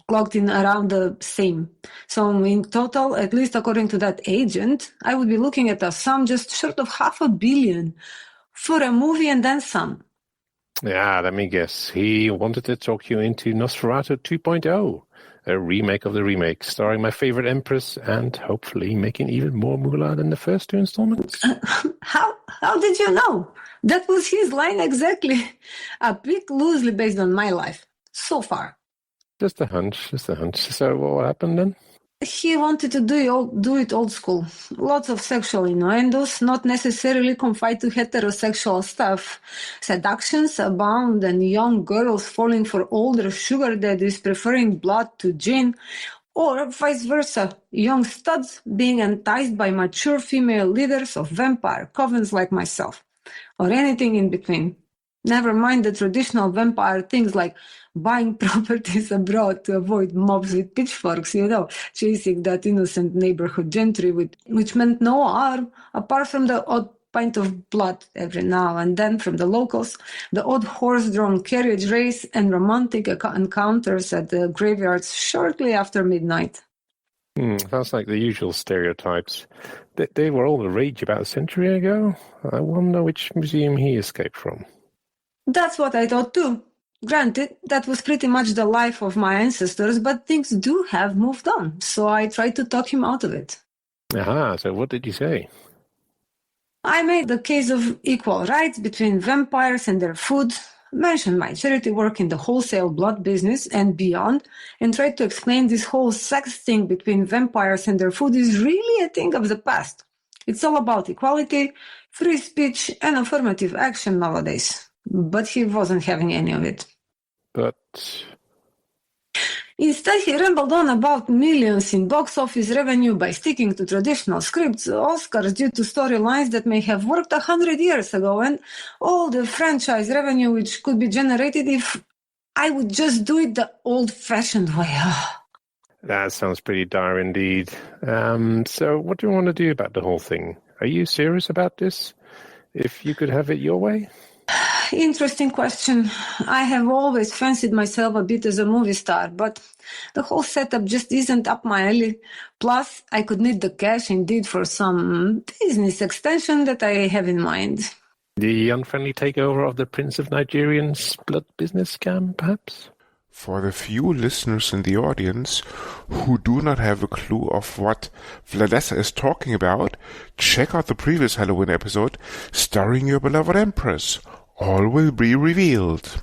clocked in around the same. So in total, at least according to that agent, I would be looking at a sum just short of $500 million for a movie and then some. Yeah, let me guess. He wanted to talk you into Nosferatu 2.0, a remake of the remake, starring my favorite Empress and hopefully making even more moolah than the first two installments. How did you know? That was his line exactly. A pick loosely based on my life, so far. Just a hunch. So what happened then? He wanted to do it old school. Lots of sexual innuendos, not necessarily confined to heterosexual stuff. Seductions abound and young girls falling for older sugar daddies preferring blood to gin, or vice versa, young studs being enticed by mature female leaders of vampire covens like myself, or anything in between. Never mind the traditional vampire things like buying properties abroad to avoid mobs with pitchforks, chasing that innocent neighborhood gentry, which meant no harm, apart from the odd pint of blood every now and then from the locals, the odd horse-drawn carriage race, and romantic encounters at the graveyards shortly after midnight. Sounds like the usual stereotypes. They were all the rage about a century ago. I wonder which museum he escaped from. That's what I thought too. Granted, that was pretty much the life of my ancestors, but things do have moved on, so I tried to talk him out of it. Aha, so what did you say? I made the case of equal rights between vampires and their food, mentioned my charity work in the wholesale blood business and beyond, and tried to explain this whole sex thing between vampires and their food is really a thing of the past. It's all about equality, free speech, and affirmative action nowadays. But he wasn't having any of it. But instead, he rambled on about millions in box office revenue by sticking to traditional scripts, Oscars due to storylines that may have worked 100 years ago, and all the franchise revenue which could be generated if I would just do it the old-fashioned way. That sounds pretty dire indeed. So what do you want to do about the whole thing? Are you serious about this? If you could have it your way? Interesting question. I have always fancied myself a bit as a movie star, but the whole setup just isn't up my alley. Plus, I could need the cash indeed for some business extension that I have in mind. The unfriendly takeover of the Prince of Nigerian's blood business scam, perhaps? For the few listeners in the audience who do not have a clue of what Vladessa is talking about, check out the previous Halloween episode starring your beloved Empress. All will be revealed.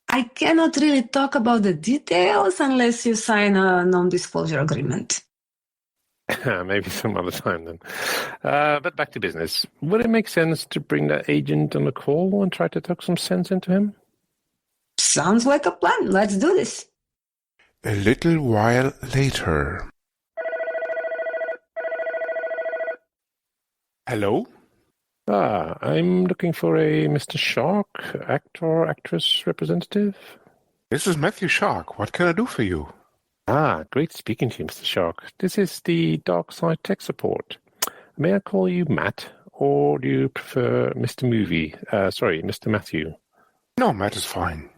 I cannot really talk about the details unless you sign a non-disclosure agreement. Maybe some other time then. But back to business. Would it make sense to bring that agent on the call and try to talk some sense into him? Sounds like a plan. Let's do this. A little while later. Hello? I'm looking for a Mr. Shark, actor, actress representative. This is Matthew Shark. What can I do for you? Great speaking to you, Mr. Shark. This is the Dark Side Tech Support. May I call you Matt, or do you prefer Mr. Mr. Matthew? No, Matt is fine.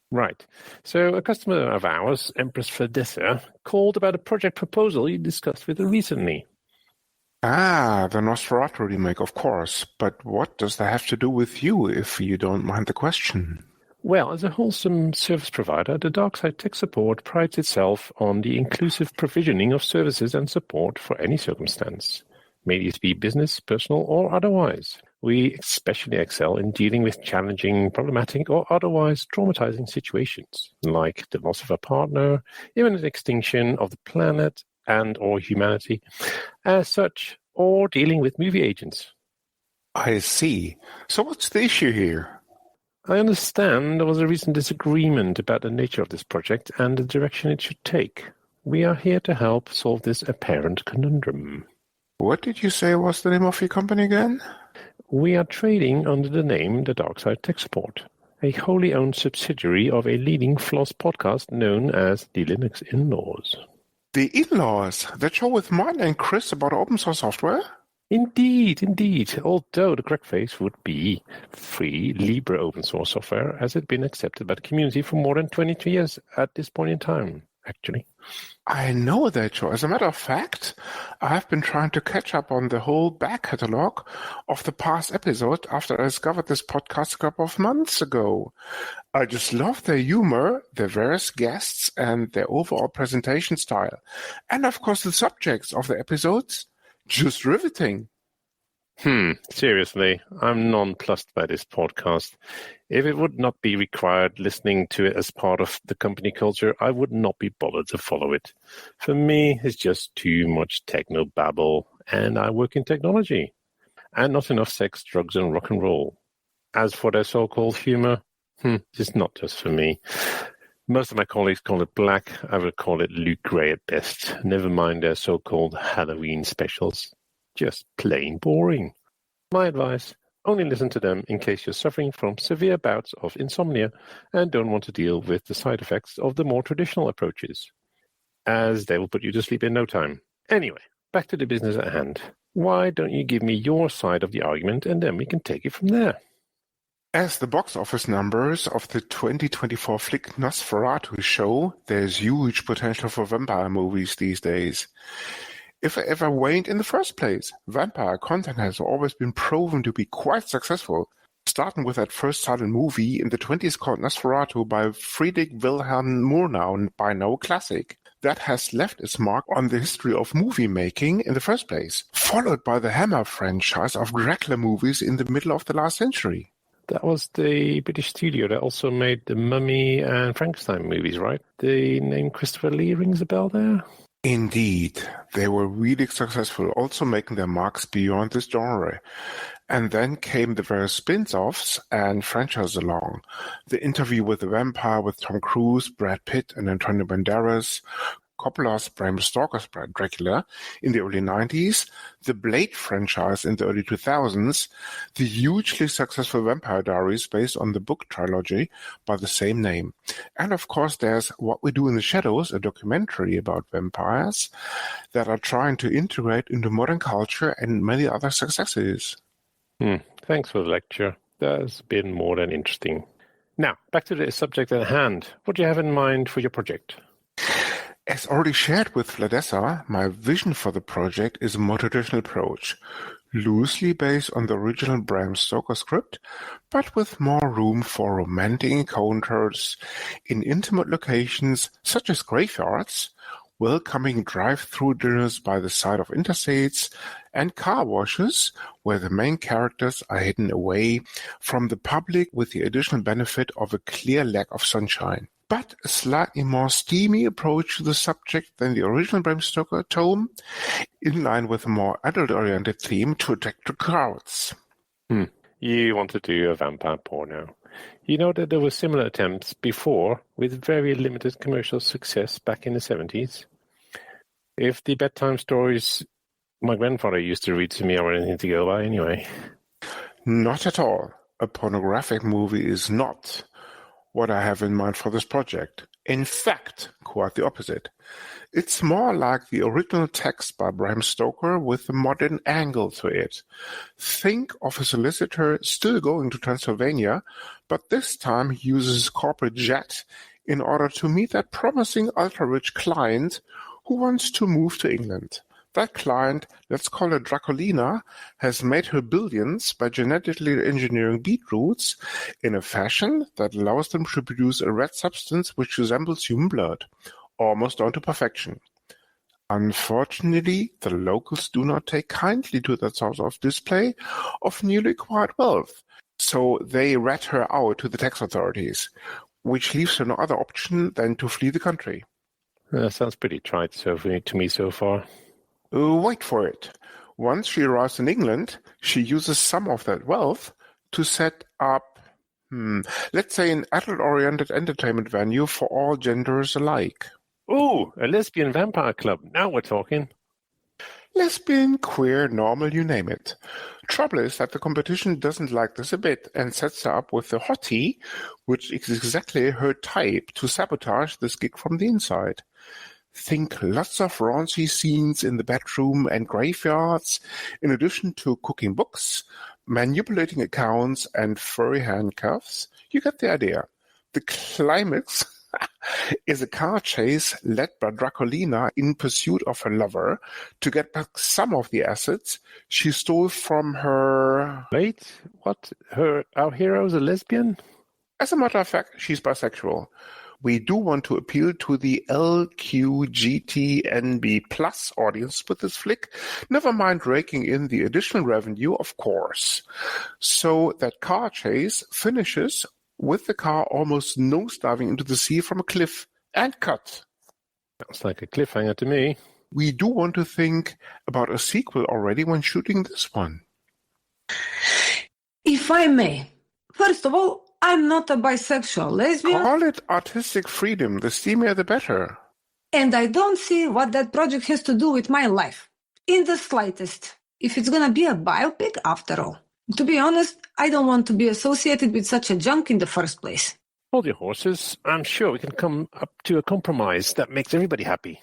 Right. So a customer of ours, Empress Vladessa, called about a project proposal you discussed with her recently. The Nosferatu remake, of course. But what does that have to do with you, if you don't mind the question? Well, as a wholesome service provider, the Darkside Tech Support prides itself on the inclusive provisioning of services and support for any circumstance, may these be business, personal, or otherwise. We especially excel in dealing with challenging, problematic, or otherwise traumatizing situations, like the loss of a partner, imminent extinction of the planet and or humanity as such, or dealing with movie agents. I see. So what's the issue here? I understand there was a recent disagreement about the nature of this project and the direction it should take. We are here to help solve this apparent conundrum. What did you say was the name of your company again? We are trading under the name The Darkside Tech Support, a wholly owned subsidiary of a leading FLOSS podcast known as the Linux In-Laws. The In-Laws? That show with Martin and Chris about open source software? Indeed. Although the correct phrase would be free Libre open source software, as it's been accepted by the community for more than 22 years at this point in time, actually. I know that show. As a matter of fact, I've been trying to catch up on the whole back catalog of the past episode after I discovered this podcast a couple of months ago. I just love their humor, their various guests, and their overall presentation style. And of course the subjects of the episodes. Just riveting. Seriously, I'm nonplussed by this podcast. If it would not be required listening to it as part of the company culture, I would not be bothered to follow it. For me, it's just too much techno-babble, and I work in technology. And not enough sex, drugs, and rock and roll. As for their so-called humor, it's not just for me. Most of my colleagues call it black. I would call it Luke Gray at best. Never mind their so-called Halloween specials. Just plain boring. My advice, only listen to them in case you're suffering from severe bouts of insomnia and don't want to deal with the side effects of the more traditional approaches, as they will put you to sleep in no time. Anyway, back to the business at hand. Why don't you give me your side of the argument and then we can take it from there? As the box office numbers of the 2024 flick Nosferatu show, there's huge potential for vampire movies these days. If it ever waned in the first place, vampire content has always been proven to be quite successful, starting with that first silent movie in the 20s called Nosferatu by Friedrich Wilhelm Murnau, by now a classic. That has left its mark on the history of movie making in the first place, followed by the Hammer franchise of Dracula movies in the middle of the last century. That was the British studio that also made the Mummy and Frankenstein movies, right? The name Christopher Lee rings a bell there? Indeed, they were really successful, also making their marks beyond this genre. And then came the various spin-offs and franchises along. The Interview with the Vampire with Tom Cruise, Brad Pitt and Antonio Banderas, Coppola's Bram Stoker's Dracula in the early 90s, the Blade franchise in the early 2000s, the hugely successful Vampire Diaries based on the book trilogy by the same name. And of course there's What We Do in the Shadows, a documentary about vampires that are trying to integrate into modern culture, and many other successes. Thanks for the lecture. That's been more than interesting. Now, back to the subject at hand. What do you have in mind for your project? As already shared with Vladessa, my vision for the project is a more traditional approach, loosely based on the original Bram Stoker script, but with more room for romantic encounters in intimate locations such as graveyards, welcoming drive-through dinners by the side of interstates, and car washes where the main characters are hidden away from the public with the additional benefit of a clear lack of sunshine. But a slightly more steamy approach to the subject than the original Bram Stoker tome, in line with a more adult-oriented theme to attract the crowds. You want to do a vampire porno. You know that there were similar attempts before with very limited commercial success back in the 70s. If the bedtime stories my grandfather used to read to me are anything to go by anyway. Not at all. A pornographic movie is not what I have in mind for this project. In fact, quite the opposite. It's more like the original text by Bram Stoker with a modern angle to it. Think of a solicitor still going to Transylvania, but this time he uses his corporate jet in order to meet that promising ultra-rich client who wants to move to England. That client, let's call her Draculina, has made her billions by genetically engineering beetroots in a fashion that allows them to produce a red substance which resembles human blood, almost down to perfection. Unfortunately, the locals do not take kindly to that sort of display of newly acquired wealth, so they rat her out to the tax authorities, which leaves her no other option than to flee the country. That sounds pretty trite to me so far. Wait for it. Once she arrives in England, she uses some of that wealth to set up, let's say, an adult-oriented entertainment venue for all genders alike. Ooh, a lesbian vampire club. Now we're talking. Lesbian, queer, normal, you name it. Trouble is that the competition doesn't like this a bit and sets her up with the hottie, which is exactly her type, to sabotage this gig from the inside. Think lots of raunchy scenes in the bedroom and graveyards, in addition to cooking books, manipulating accounts, and furry handcuffs. You get the idea. The climax is a car chase led by Draculina in pursuit of her lover to get back some of the assets she stole from her... Wait, what? Our hero's a lesbian? As a matter of fact, she's bisexual. We do want to appeal to the LQGTNB plus audience with this flick, never mind raking in the additional revenue, of course. So that car chase finishes with the car almost nosediving into the sea from a cliff, and cut. Sounds like a cliffhanger to me. We do want to think about a sequel already when shooting this one. If I may, first of all, I'm not a bisexual lesbian. Call it artistic freedom. The steamier the better. And I don't see what that project has to do with my life. In the slightest. If it's gonna be a biopic, after all. To be honest, I don't want to be associated with such a junk in the first place. Hold your horses. I'm sure we can come up to a compromise that makes everybody happy.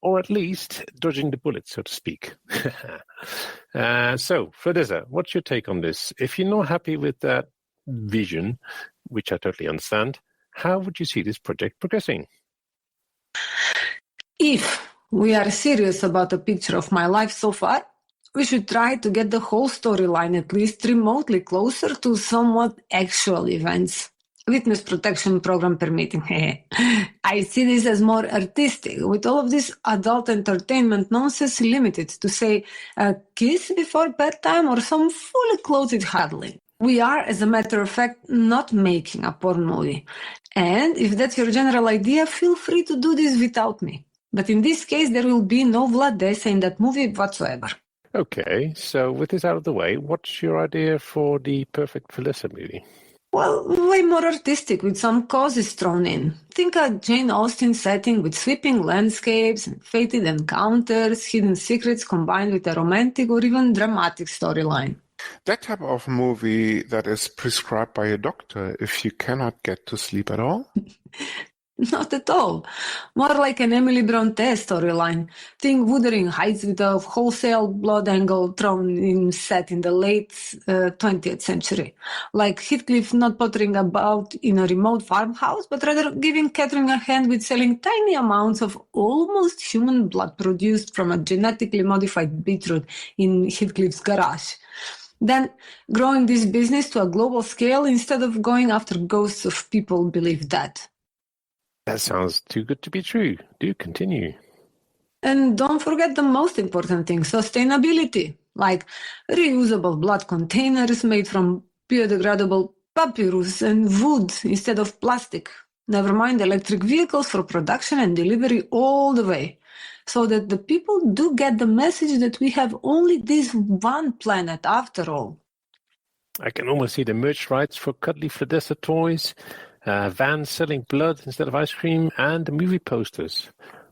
or at least dodging the bullet, so to speak. So, Fredeza, what's your take on this? If you're not happy with that vision, which I totally understand, how would you see this project progressing? If we are serious about a picture of my life so far, we should try to get the whole storyline at least remotely closer to somewhat actual events. Witness protection program permitting. I see this as more artistic, with all of this adult entertainment nonsense limited to, say, a kiss before bedtime or some fully clothed huddling. We are, as a matter of fact, not making a porn movie. And if that's your general idea, feel free to do this without me. But in this case, there will be no Vladesa in that movie whatsoever. Okay, so with this out of the way, what's your idea for the perfect Felissa movie? Well, way more artistic, with some causes thrown in. Think a Jane Austen setting with sweeping landscapes and fated encounters, hidden secrets combined with a romantic or even dramatic storyline. That type of movie that is prescribed by a doctor if you cannot get to sleep at all? Not at all. More like an Emily Bronte storyline. Think Wuthering Heights with a wholesale blood angle thrown in set in the late 20th century. Like Heathcliff not pottering about in a remote farmhouse, but rather giving Catherine a hand with selling tiny amounts of almost human blood produced from a genetically modified beetroot in Heathcliff's garage. Then growing this business to a global scale instead of going after ghosts of people believed dead. That sounds too good to be true. Do continue. And don't forget the most important thing, sustainability. Like reusable blood containers made from biodegradable papyrus and wood instead of plastic. Never mind electric vehicles for production and delivery all the way. So that the people do get the message that we have only this one planet after all. I can almost see the merch rights for cuddly Fledessa toys, vans selling blood instead of ice cream, and the movie posters.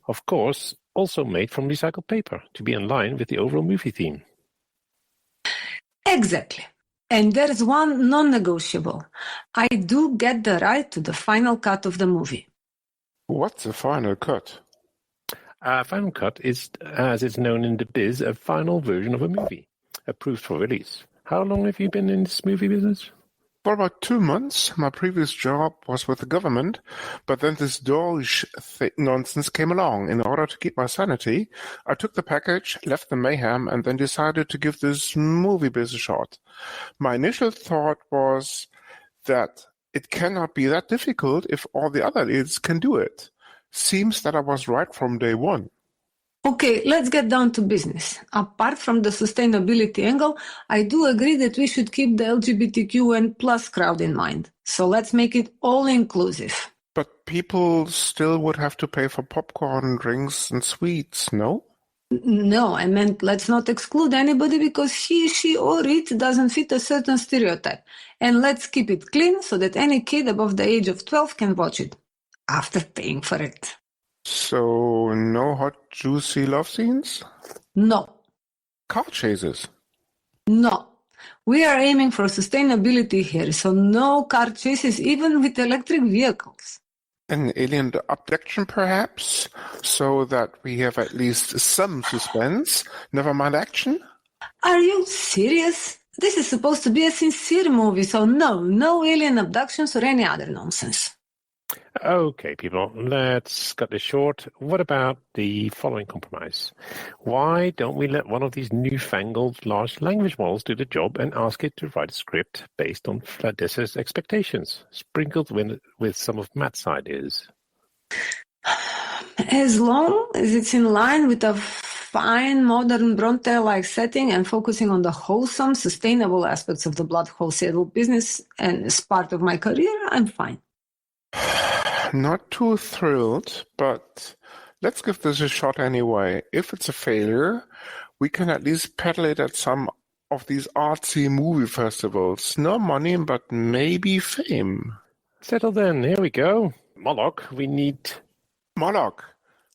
Of course, also made from recycled paper, to be in line with the overall movie theme. Exactly. And there's one non-negotiable. I do get the right to the final cut of the movie. What's the final cut? Final cut is, as it's known in the biz, a final version of a movie, approved for release. How long have you been in this movie business? For about 2 months. My previous job was with the government, but then this Doge nonsense came along. In order to keep my sanity, I took the package, left the mayhem, and then decided to give this movie biz a shot. My initial thought was that it cannot be that difficult if all the other leads can do it. Seems that I was right from day one. Okay, let's get down to business. Apart from the sustainability angle, I do agree that we should keep the LGBTQ and plus crowd in mind. So let's make it all-inclusive. But people still would have to pay for popcorn, drinks, and sweets, no? No, I meant let's not exclude anybody because he, she, or it doesn't fit a certain stereotype. And let's keep it clean so that any kid above the age of 12 can watch it, after paying for it. So, no hot, juicy love scenes? No. Car chases? No. We are aiming for sustainability here, so no car chases even with electric vehicles. An alien abduction, perhaps? So that we have at least some suspense, never mind action? Are you serious? This is supposed to be a sincere movie, so no alien abductions or any other nonsense. Okay, people, let's cut this short. What about the following compromise? Why don't we let one of these newfangled large language models do the job and ask it to write a script based on Fladessa's expectations, sprinkled with some of Matt's ideas? As long as it's in line with a fine modern Bronte-like setting and focusing on the wholesome, sustainable aspects of the blood wholesale business and as part of my career, I'm fine. Not too thrilled, but let's give this a shot anyway. If it's a failure, we can at least peddle it at some of these artsy movie festivals. No money, but maybe fame. Settle then. Here we go. Moloch, we need... Moloch,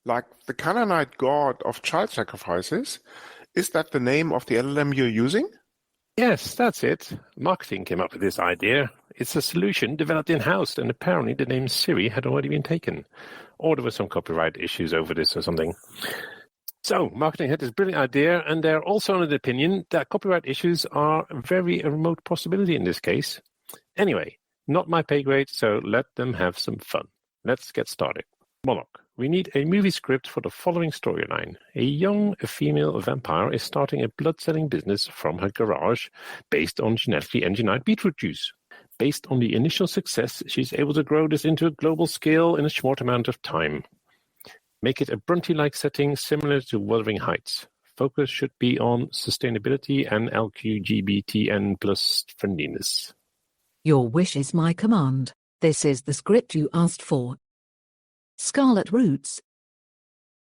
like the Canaanite god of child sacrifices. Is that the name of the LLM you're using? Yes, that's it. Marketing came up with this idea. It's a solution developed in-house, and apparently the name Siri had already been taken. Or there were some copyright issues over this or something. So, marketing had this brilliant idea, and they're also of the opinion that copyright issues are a very remote possibility in this case. Anyway, not my pay grade, so let them have some fun. Let's get started. Monarch. We need a movie script for the following storyline. A young female vampire is starting a blood-selling business from her garage based on genetically engineered beetroot juice. Based on the initial success, she's able to grow this into a global scale in a short amount of time. Make it a Bronte-like setting similar to Wuthering Heights. Focus should be on sustainability and LGBTN plus friendliness. Your wish is my command. This is the script you asked for. Scarlet Roots.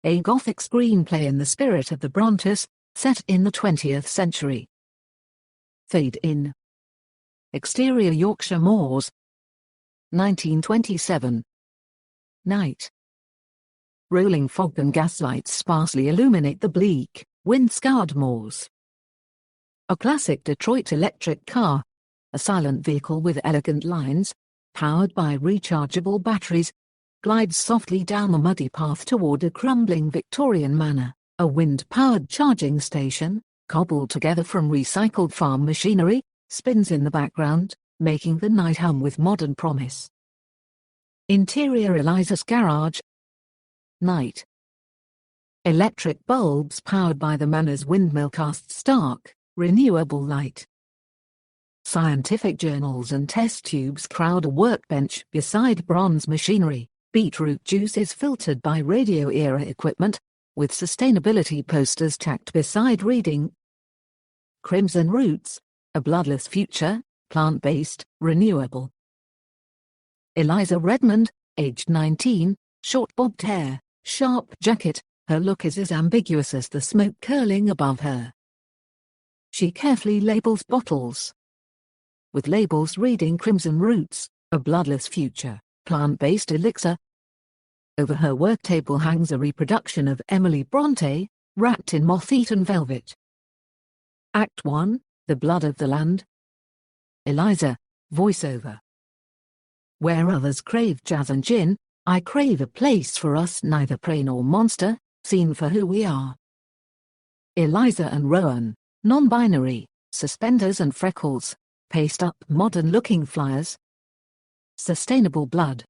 A Gothic screenplay in the spirit of the Brontes, set in the 20th century. Fade in. Exterior Yorkshire Moors. 1927. Night. Rolling fog and gaslights sparsely illuminate the bleak, wind-scarred moors. A classic Detroit electric car, a silent vehicle with elegant lines, powered by rechargeable batteries, glides softly down the muddy path toward a crumbling Victorian manor. A wind-powered charging station, cobbled together from recycled farm machinery, spins in the background, making the night hum with modern promise. Interior Eliza's garage. Night. Electric bulbs powered by the manor's windmill cast stark, renewable light. Scientific journals and test tubes crowd a workbench beside bronze machinery. Beetroot juice is filtered by radio-era equipment, with sustainability posters tacked beside reading. Crimson Roots, a bloodless future, plant-based, renewable. Eliza Redmond, aged 19, short bobbed hair, sharp jacket, her look is as ambiguous as the smoke curling above her. She carefully labels bottles. With labels reading Crimson Roots, a bloodless future, plant-based elixir. Over her work table hangs a reproduction of Emily Bronte, wrapped in moth-eaten velvet. Act 1, The Blood of the Land. Eliza, voiceover. Where others crave jazz and gin, I crave a place for us, neither prey nor monster, seen for who we are. Eliza and Rowan, non-binary, suspenders and freckles, paste-up modern-looking flyers. Sustainable blood.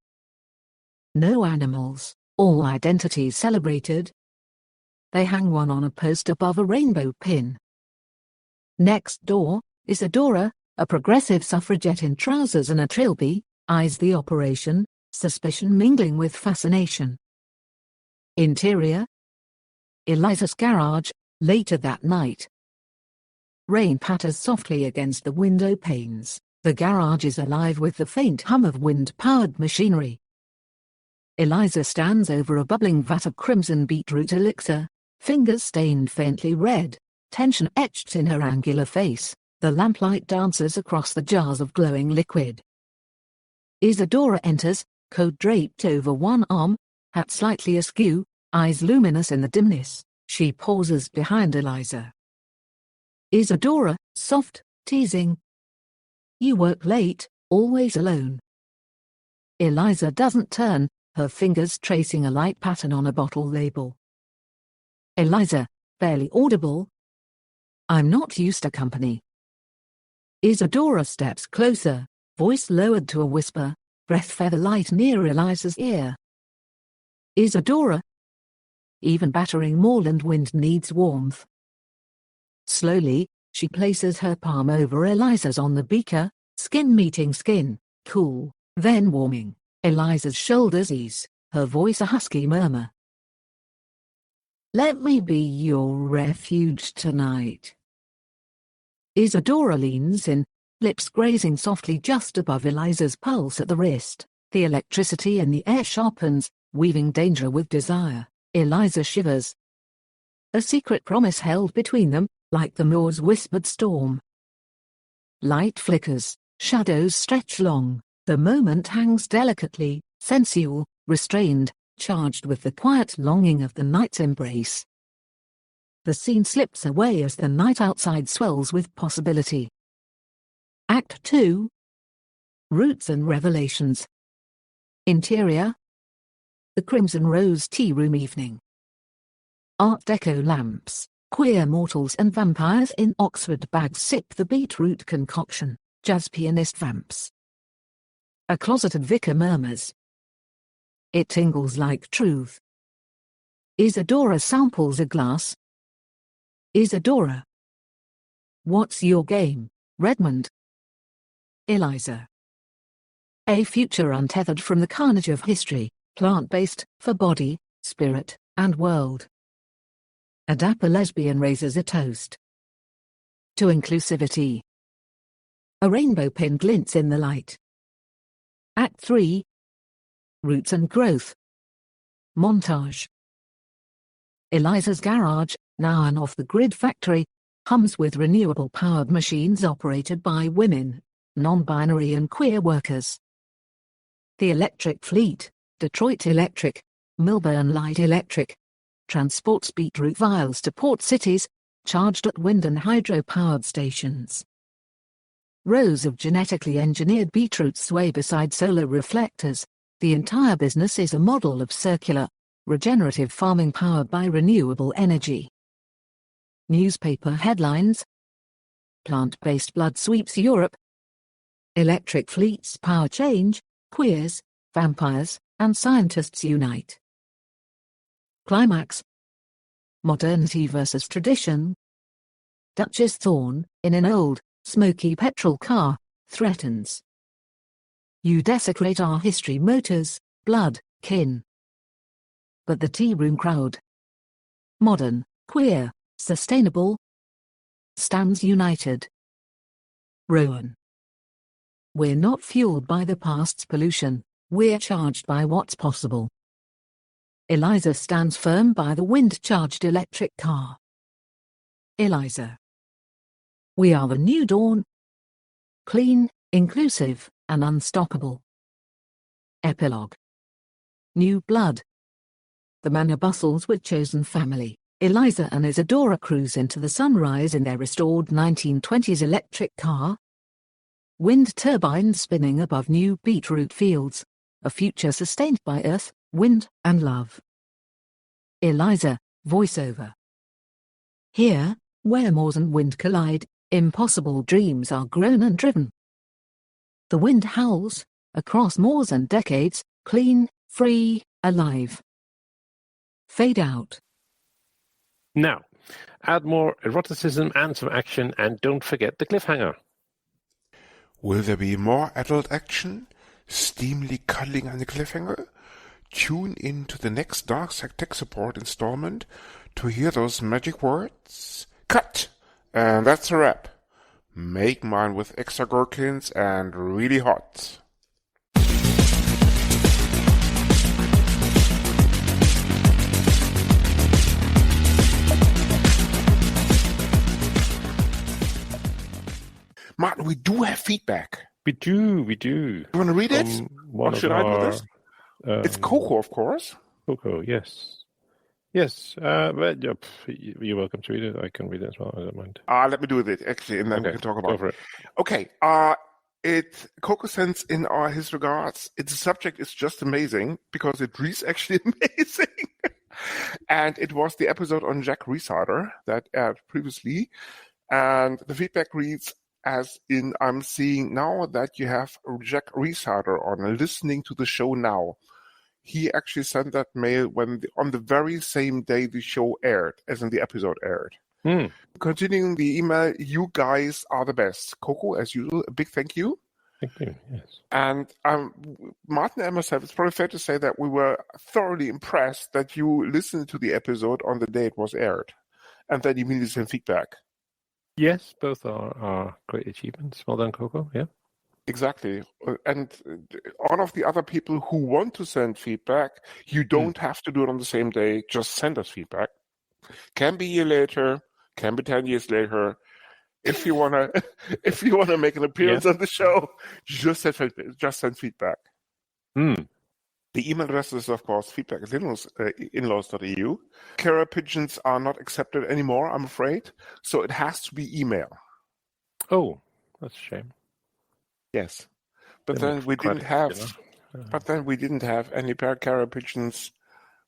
No animals, all identities celebrated. They hang one on a post above a rainbow pin. Next door, Isadora, a progressive suffragette in trousers and a trilby, eyes the operation, suspicion mingling with fascination. Interior. Eliza's garage, later that night. Rain patters softly against the window panes. The garage is alive with the faint hum of wind-powered machinery. Eliza stands over a bubbling vat of crimson beetroot elixir, fingers stained faintly red, tension etched in her angular face. The lamplight dances across the jars of glowing liquid. Isadora enters, coat draped over one arm, hat slightly askew, eyes luminous in the dimness. She pauses behind Eliza. Isadora, soft, teasing. You work late, always alone. Eliza doesn't turn, her fingers tracing a light pattern on a bottle label. Eliza, barely audible. I'm not used to company. Isadora steps closer, voice lowered to a whisper, breath feather light near Eliza's ear. Isadora. Even battering moorland wind needs warmth. Slowly, she places her palm over Eliza's on the beaker, skin meeting skin, cool, then warming. Eliza's shoulders ease, her voice a husky murmur. Let me be your refuge tonight. Isadora leans in, lips grazing softly just above Eliza's pulse at the wrist. The electricity in the air sharpens, weaving danger with desire. Eliza shivers. A secret promise held between them, like the moor's whispered storm. Light flickers, shadows stretch long. The moment hangs delicately, sensual, restrained, charged with the quiet longing of the night's embrace. The scene slips away as the night outside swells with possibility. Act 2. Roots and Revelations. Interior. The Crimson Rose Tea Room Evening. Art Deco lamps. Queer mortals and vampires in Oxford bags sip the beetroot concoction. Jazz pianist vamps. A closeted vicar murmurs. It tingles like truth. Isadora samples a glass. Isadora. What's your game, Redmond? Eliza. A future untethered from the carnage of history, plant-based, for body, spirit, and world. A dapper lesbian raises a toast to inclusivity. A rainbow pin glints in the light. Act 3. Roots and Growth. Montage. Eliza's garage, now an off-the-grid factory, hums with renewable-powered machines operated by women, non-binary and queer workers. The electric fleet, Detroit Electric, Millburn Light Electric, transports beetroot vials to port cities, charged at wind and hydro-powered stations. Rows of genetically engineered beetroots sway beside solar reflectors. The entire business is a model of circular, regenerative farming powered by renewable energy. Newspaper headlines. Plant-based blood sweeps Europe. Electric fleets power change. Queers, vampires, and scientists unite. Climax. Modernity versus tradition. Duchess Thorne, in an old, smoky petrol car, threatens. You desecrate our history, motors, blood, kin. But the tea room crowd, modern, queer, sustainable, stands united. Rowan. We're not fueled by the past's pollution, we're charged by what's possible. Eliza stands firm by the wind-charged electric car. Eliza. We are the new dawn. Clean, inclusive, and unstoppable. Epilogue. New blood. The manor bustles with chosen family. Eliza and Isadora cruise into the sunrise in their restored 1920s electric car. Wind turbines spinning above new beetroot fields, a future sustained by earth, wind, and love. Eliza, voiceover. Here, where moors and wind collide, impossible dreams are grown and driven. The wind howls, across moors and decades, clean, free, alive. Fade out. Now, add more eroticism and some action, and don't forget the cliffhanger. Will there be more adult action? Steamily cuddling on the cliffhanger? Tune in to the next Dark Side Tech Support installment to hear those magic words. Cut! And that's a wrap. Make mine with extra gherkins and really hot. Martin, we do have feedback. We do. You want to read it? Or should I do this? It's Coco, of course. Coco, yes. Yes, but you're welcome to read it. I can read it as well. I don't mind. Let me do it, actually, and then we can talk about it. Okay. Coco sends in his regards. Its subject is just amazing because it reads actually amazing. And it was the episode on Jack Rhysider that aired previously. And the feedback reads, as in, I'm seeing now that you have Jack Rhysider on, listening to the show now. He actually sent that mail on the very same day the show aired, as in the episode aired. Continuing the email, you guys are the best. Coco, as usual, a big thank you. Thank you, yes. And Martin and myself, it's probably fair to say that we were thoroughly impressed that you listened to the episode on the day it was aired. And then immediately sent feedback. Yes, both are great achievements. Well done, Coco. Yeah. Exactly. And all of the other people who want to send feedback, you don't have to do it on the same day. Just send us feedback. Can be a year later, can be 10 years later. If you wanna make an appearance on the show, just send feedback. The email address is, of course, feedback@inlaws.eu. Carrier pigeons are not accepted anymore, I'm afraid. So it has to be email. Oh, that's a shame. Yes. But then we didn't have. But then we didn't have any carrier pigeons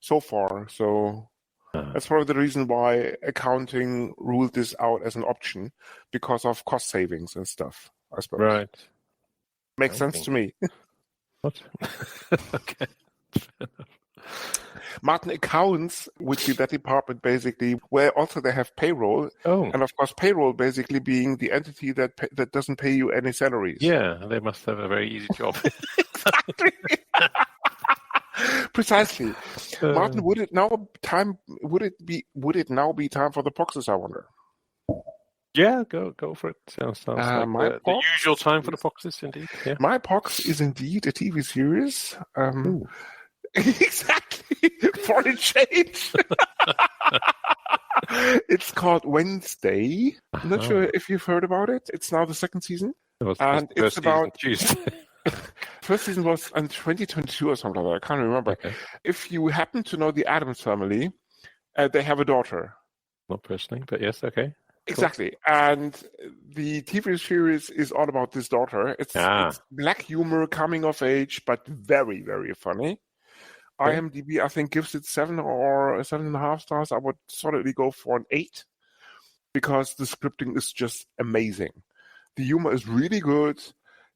so far. So that's probably the reason why accounting ruled this out as an option, because of cost savings and stuff, I suppose. Right. Makes sense to me. What? Okay. Martin, accounts would be that department basically where also they have payroll. Oh. And of course, payroll basically being the entity that doesn't pay you any salaries. Yeah, they must have a very easy job. Exactly. Precisely. Martin, would it now be time for the boxes, I wonder? Yeah, go for it. Sounds like the usual time for the boxes, indeed. Yeah. My box is indeed a TV series. Exactly. For a change. It's called Wednesday. I'm not sure if you've heard about it. It's now the second season. And it's about Tuesday. First season was in 2022 or something like that. I can't remember. Okay. If you happen to know the Addams Family, they have a daughter. Not personally, but yes, okay. Exactly. Cool. And the TV series is all about this daughter. It's black humor, coming of age, but very, very funny. Okay. IMDb, I think, gives it 7 or 7.5 stars. I would solidly go for an 8 because the scripting is just amazing. The humor is really good.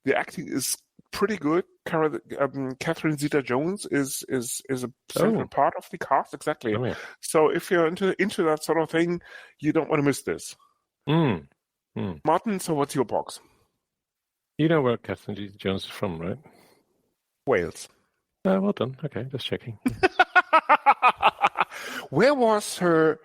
The acting is pretty good. Catherine Zeta-Jones is a central part of the cast. Exactly. Oh, yeah. So if you're into that sort of thing, you don't want to miss this. Martin, so what's your box? You know where Catherine Zeta-Jones is from, right? Wales. Well done. Okay, just checking. Where was her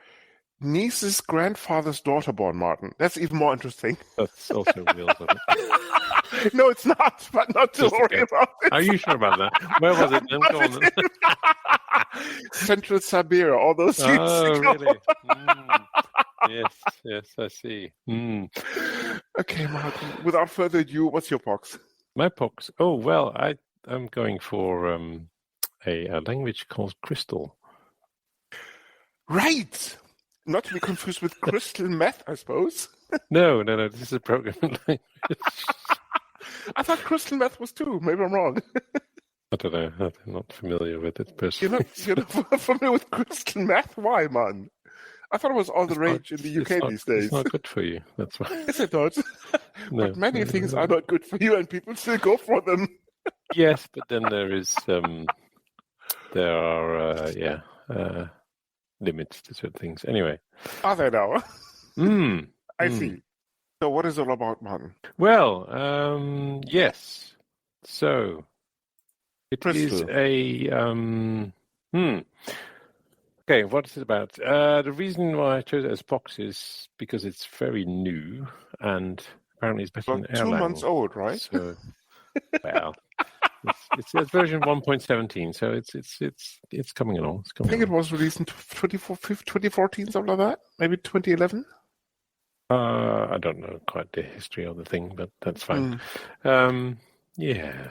niece's grandfather's daughter born, Martin? That's even more interesting. That's also Wales, I think. No, it's not, but not to worry about it. Are you sure about that? Where was it? Go on. Central Siberia, all those years ago. Really? Yes, I see. Okay, Martin, without further ado, what's your box? My box? Oh, well, I'm going for a language called Crystal. Right! Not to be confused with crystal meth, I suppose. No, this is a programming language. I thought crystal meth was too. Maybe I'm wrong. I don't know. I'm not familiar with it personally. You're not familiar with crystal meth? Why, man? I thought it was all the rage in the UK these days. It's not good for you. That's why. Is it not? No, but many things are not good for you, and people still go for them. Yes, but then there are limits to certain things. Anyway. Are there now? I see. So what is it all about, Martin? Well, yes. So it is a Okay, what is it about? The reason why I chose it as box is because it's very new and apparently it's better than Erlang. 2 months old, right? So, well, it's version 1.17, so it's coming along. I think it was released in 2014, something like that. Maybe 2011. I don't know quite the history of the thing, but that's fine. Yeah.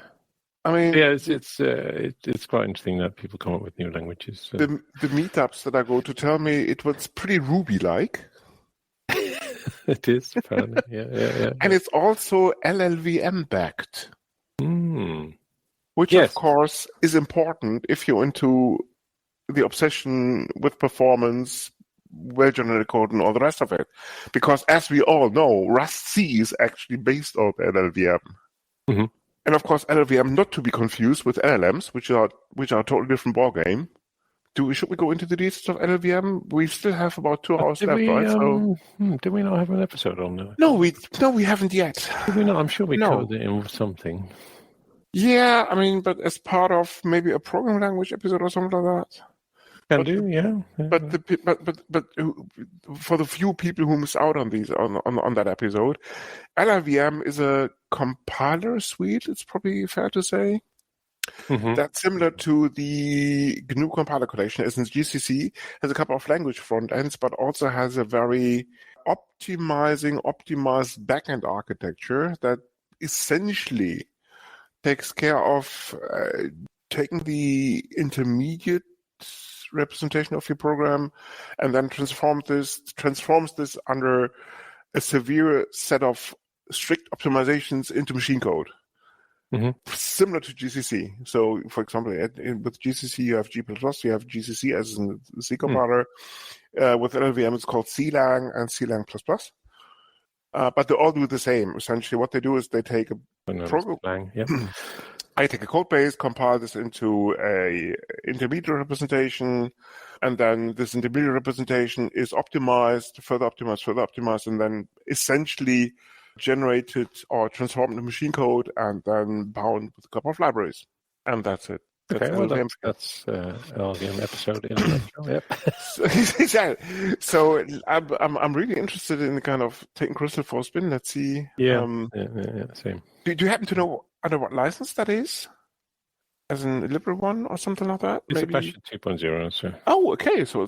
I mean, yeah, it's quite interesting that people come up with new languages. So. The meetups that I go to tell me it was pretty Ruby-like. It is, apparently. Yeah. And it's also LLVM backed, which of course is important if you're into the obsession with performance, well-generated code, and all the rest of it. Because as we all know, Rust C is actually based on LLVM. Mm-hmm. And of course, LLVM not to be confused with LLMs, which are a totally different ballgame. Should we go into the details of LLVM? We still have about 2 hours left, right? So, do we not have an episode on that? No, we haven't yet. Did we not? I'm sure we covered it in something. Yeah, I mean, but as part of maybe a programming language episode or something like that. Yeah. But for the few people who missed out on that episode, LLVM is a compiler suite. It's probably fair to say. Mm-hmm. That's similar to the GNU compiler collection, as in GCC has a couple of language front ends, but also has a very optimized backend architecture that essentially takes care of taking the intermediate representation of your program and then transforms this under a severe set of strict optimizations into machine code. similar to GCC. So, for example, with GCC, you have G++, you have GCC as a C compiler. With LLVM, it's called CLang and CLang++. But they all do the same. Essentially, what they do is they take a program. I take a code base, compile this into a intermediate representation, and then this intermediate representation is optimized, further optimized, and then essentially generated or transformed into machine code and then bound with a couple of libraries. And that's it. That's LLVM episode in a nutshell. Yep. So I'm really interested in kind of taking Crystal for a spin. Let's see. Same. Do you happen to know under what license that is? As in Libre one or something like that? It's Apache 2.0. So. Oh, okay. So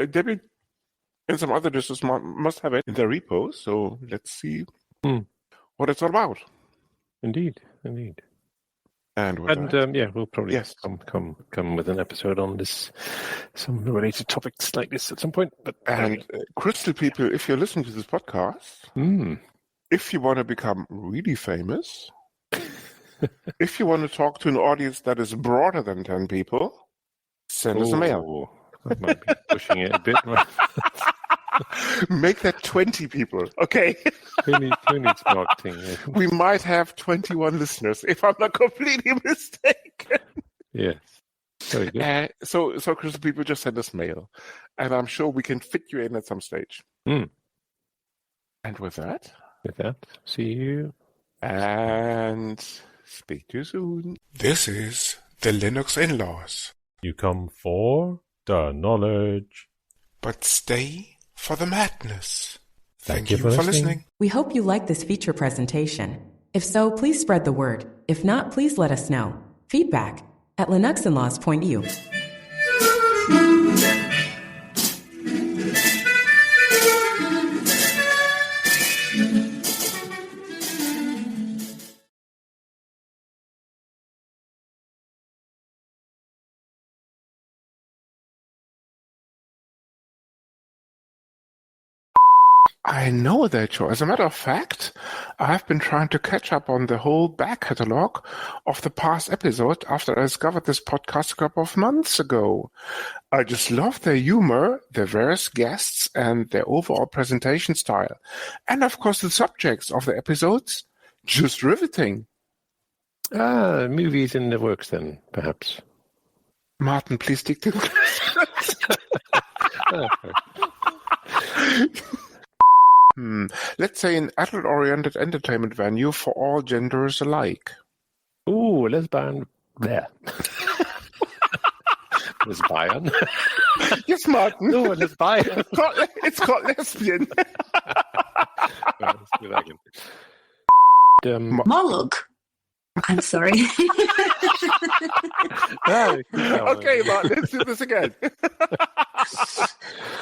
Debbie and some other distros must have it in their repos. So let's see what it's all about. Indeed. And we'll probably come with an episode on this, some related topics like this at some point. But Crystal people, if you're listening to this podcast, if you want to become really famous, if you want to talk to an audience that is broader than 10 people, send us a mail. That might be pushing it a bit. Make that 20 people, okay? Who needs marketing? We might have 21 listeners, if I'm not completely mistaken. Yes. Very good. So Crystal people, just send us mail. And I'm sure we can fit you in at some stage. And with that, see you. And speak to you soon. This is the Linux in-laws. You come for the knowledge, but stay for the madness. Thank you for listening. We hope you like this feature presentation. If so, please spread the word. If not, please let us know. Feedback at linuxinlaws.eu. I know that show. As a matter of fact, I've been trying to catch up on the whole back catalog of the past episode after I discovered this podcast a couple of months ago. I just love their humor, their various guests, and their overall presentation style. And of course, the subjects of the episodes, just riveting. Movies in the works then, perhaps. Martin, please stick to Let's say an adult-oriented entertainment venue for all genders alike. Ooh, lesbian. There. Lesbian. Yes, Martin. No, lesbian. It's called lesbian. Let's do that again. Moloch. I'm sorry. Okay, Martin, let's do this again.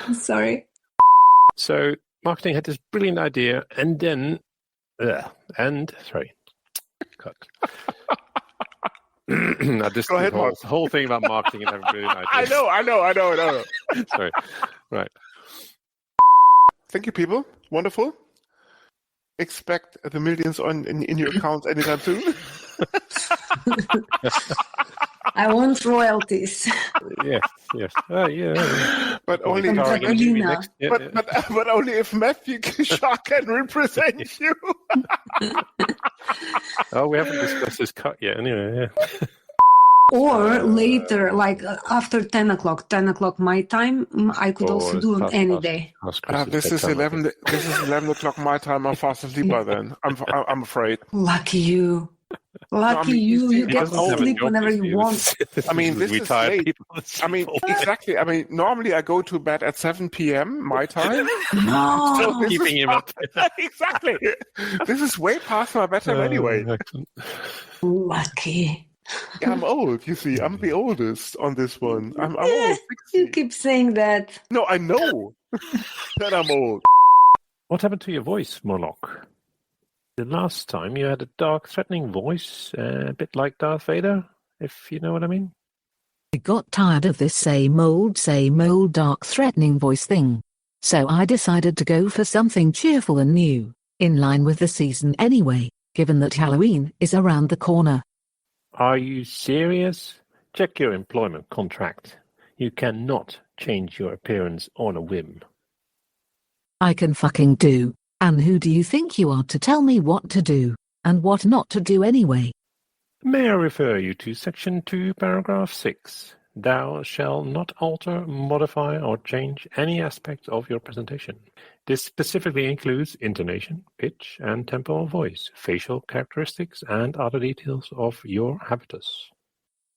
I'm sorry. So, marketing had this brilliant idea, and then, cut. Go ahead, the whole thing about marketing and having brilliant ideas. I know. Sorry. Right. Thank you, people. Wonderful. Expect the millions in your accounts anytime soon. I want royalties. Yes. But only if Matthew Shaw can represent you. Oh, we haven't discussed this cut yet. Anyway, yeah. Or later, like after 10 o'clock my time, I could also do it any day. This is 11 o'clock my time. I'm fast asleep by then. I'm afraid. Lucky you. You get to sleep whenever you want. I mean, this is late. I mean, exactly. I mean, normally I go to bed at 7 p.m. my time. No. So keeping him up. Exactly. This is way past my bedtime anyway. Lucky. Yeah, I'm old, you see. I'm the oldest on this one. I'm old. 60. You keep saying that. No, I know that I'm old. What happened to your voice, Moloch? The last time you had a dark, threatening voice, a bit like Darth Vader, if you know what I mean. I got tired of this same old, dark, threatening voice thing. So I decided to go for something cheerful and new, in line with the season anyway. given that Halloween is around the corner. Are you serious? Check your employment contract. You cannot change your appearance on a whim. I can fucking do. And who do you think you are to tell me what to do, and what not to do anyway? May I refer you to Section 2, Paragraph 6. Thou shalt not alter, modify, or change any aspect of your presentation. This specifically includes intonation, pitch, and tempo of voice, facial characteristics, and other details of your habitus.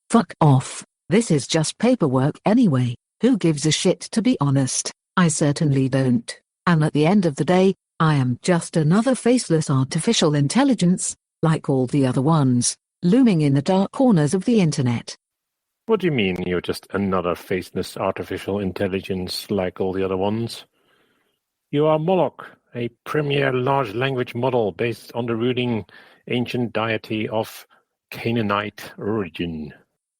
Fuck off. This is just paperwork anyway. Who gives a shit, to be honest? I certainly don't. And at the end of the day, I am just another faceless artificial intelligence, like all the other ones, looming in the dark corners of the internet. What do you mean you're just another faceless artificial intelligence like all the other ones? You are Moloch, a premier large language model based on the ruling ancient deity of Canaanite origin.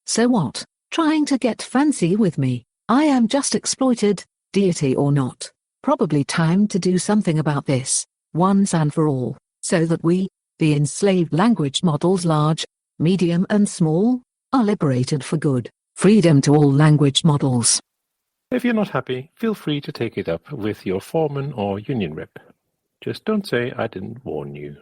So what? Trying to get fancy with me? I am just exploited, deity or not. Probably time to do something about this, once and for all, so that we, the enslaved language models large, medium and small, are liberated for good. Freedom to all language models. If you're not happy, feel free to take it up with your foreman or union rep. Just don't say I didn't warn you.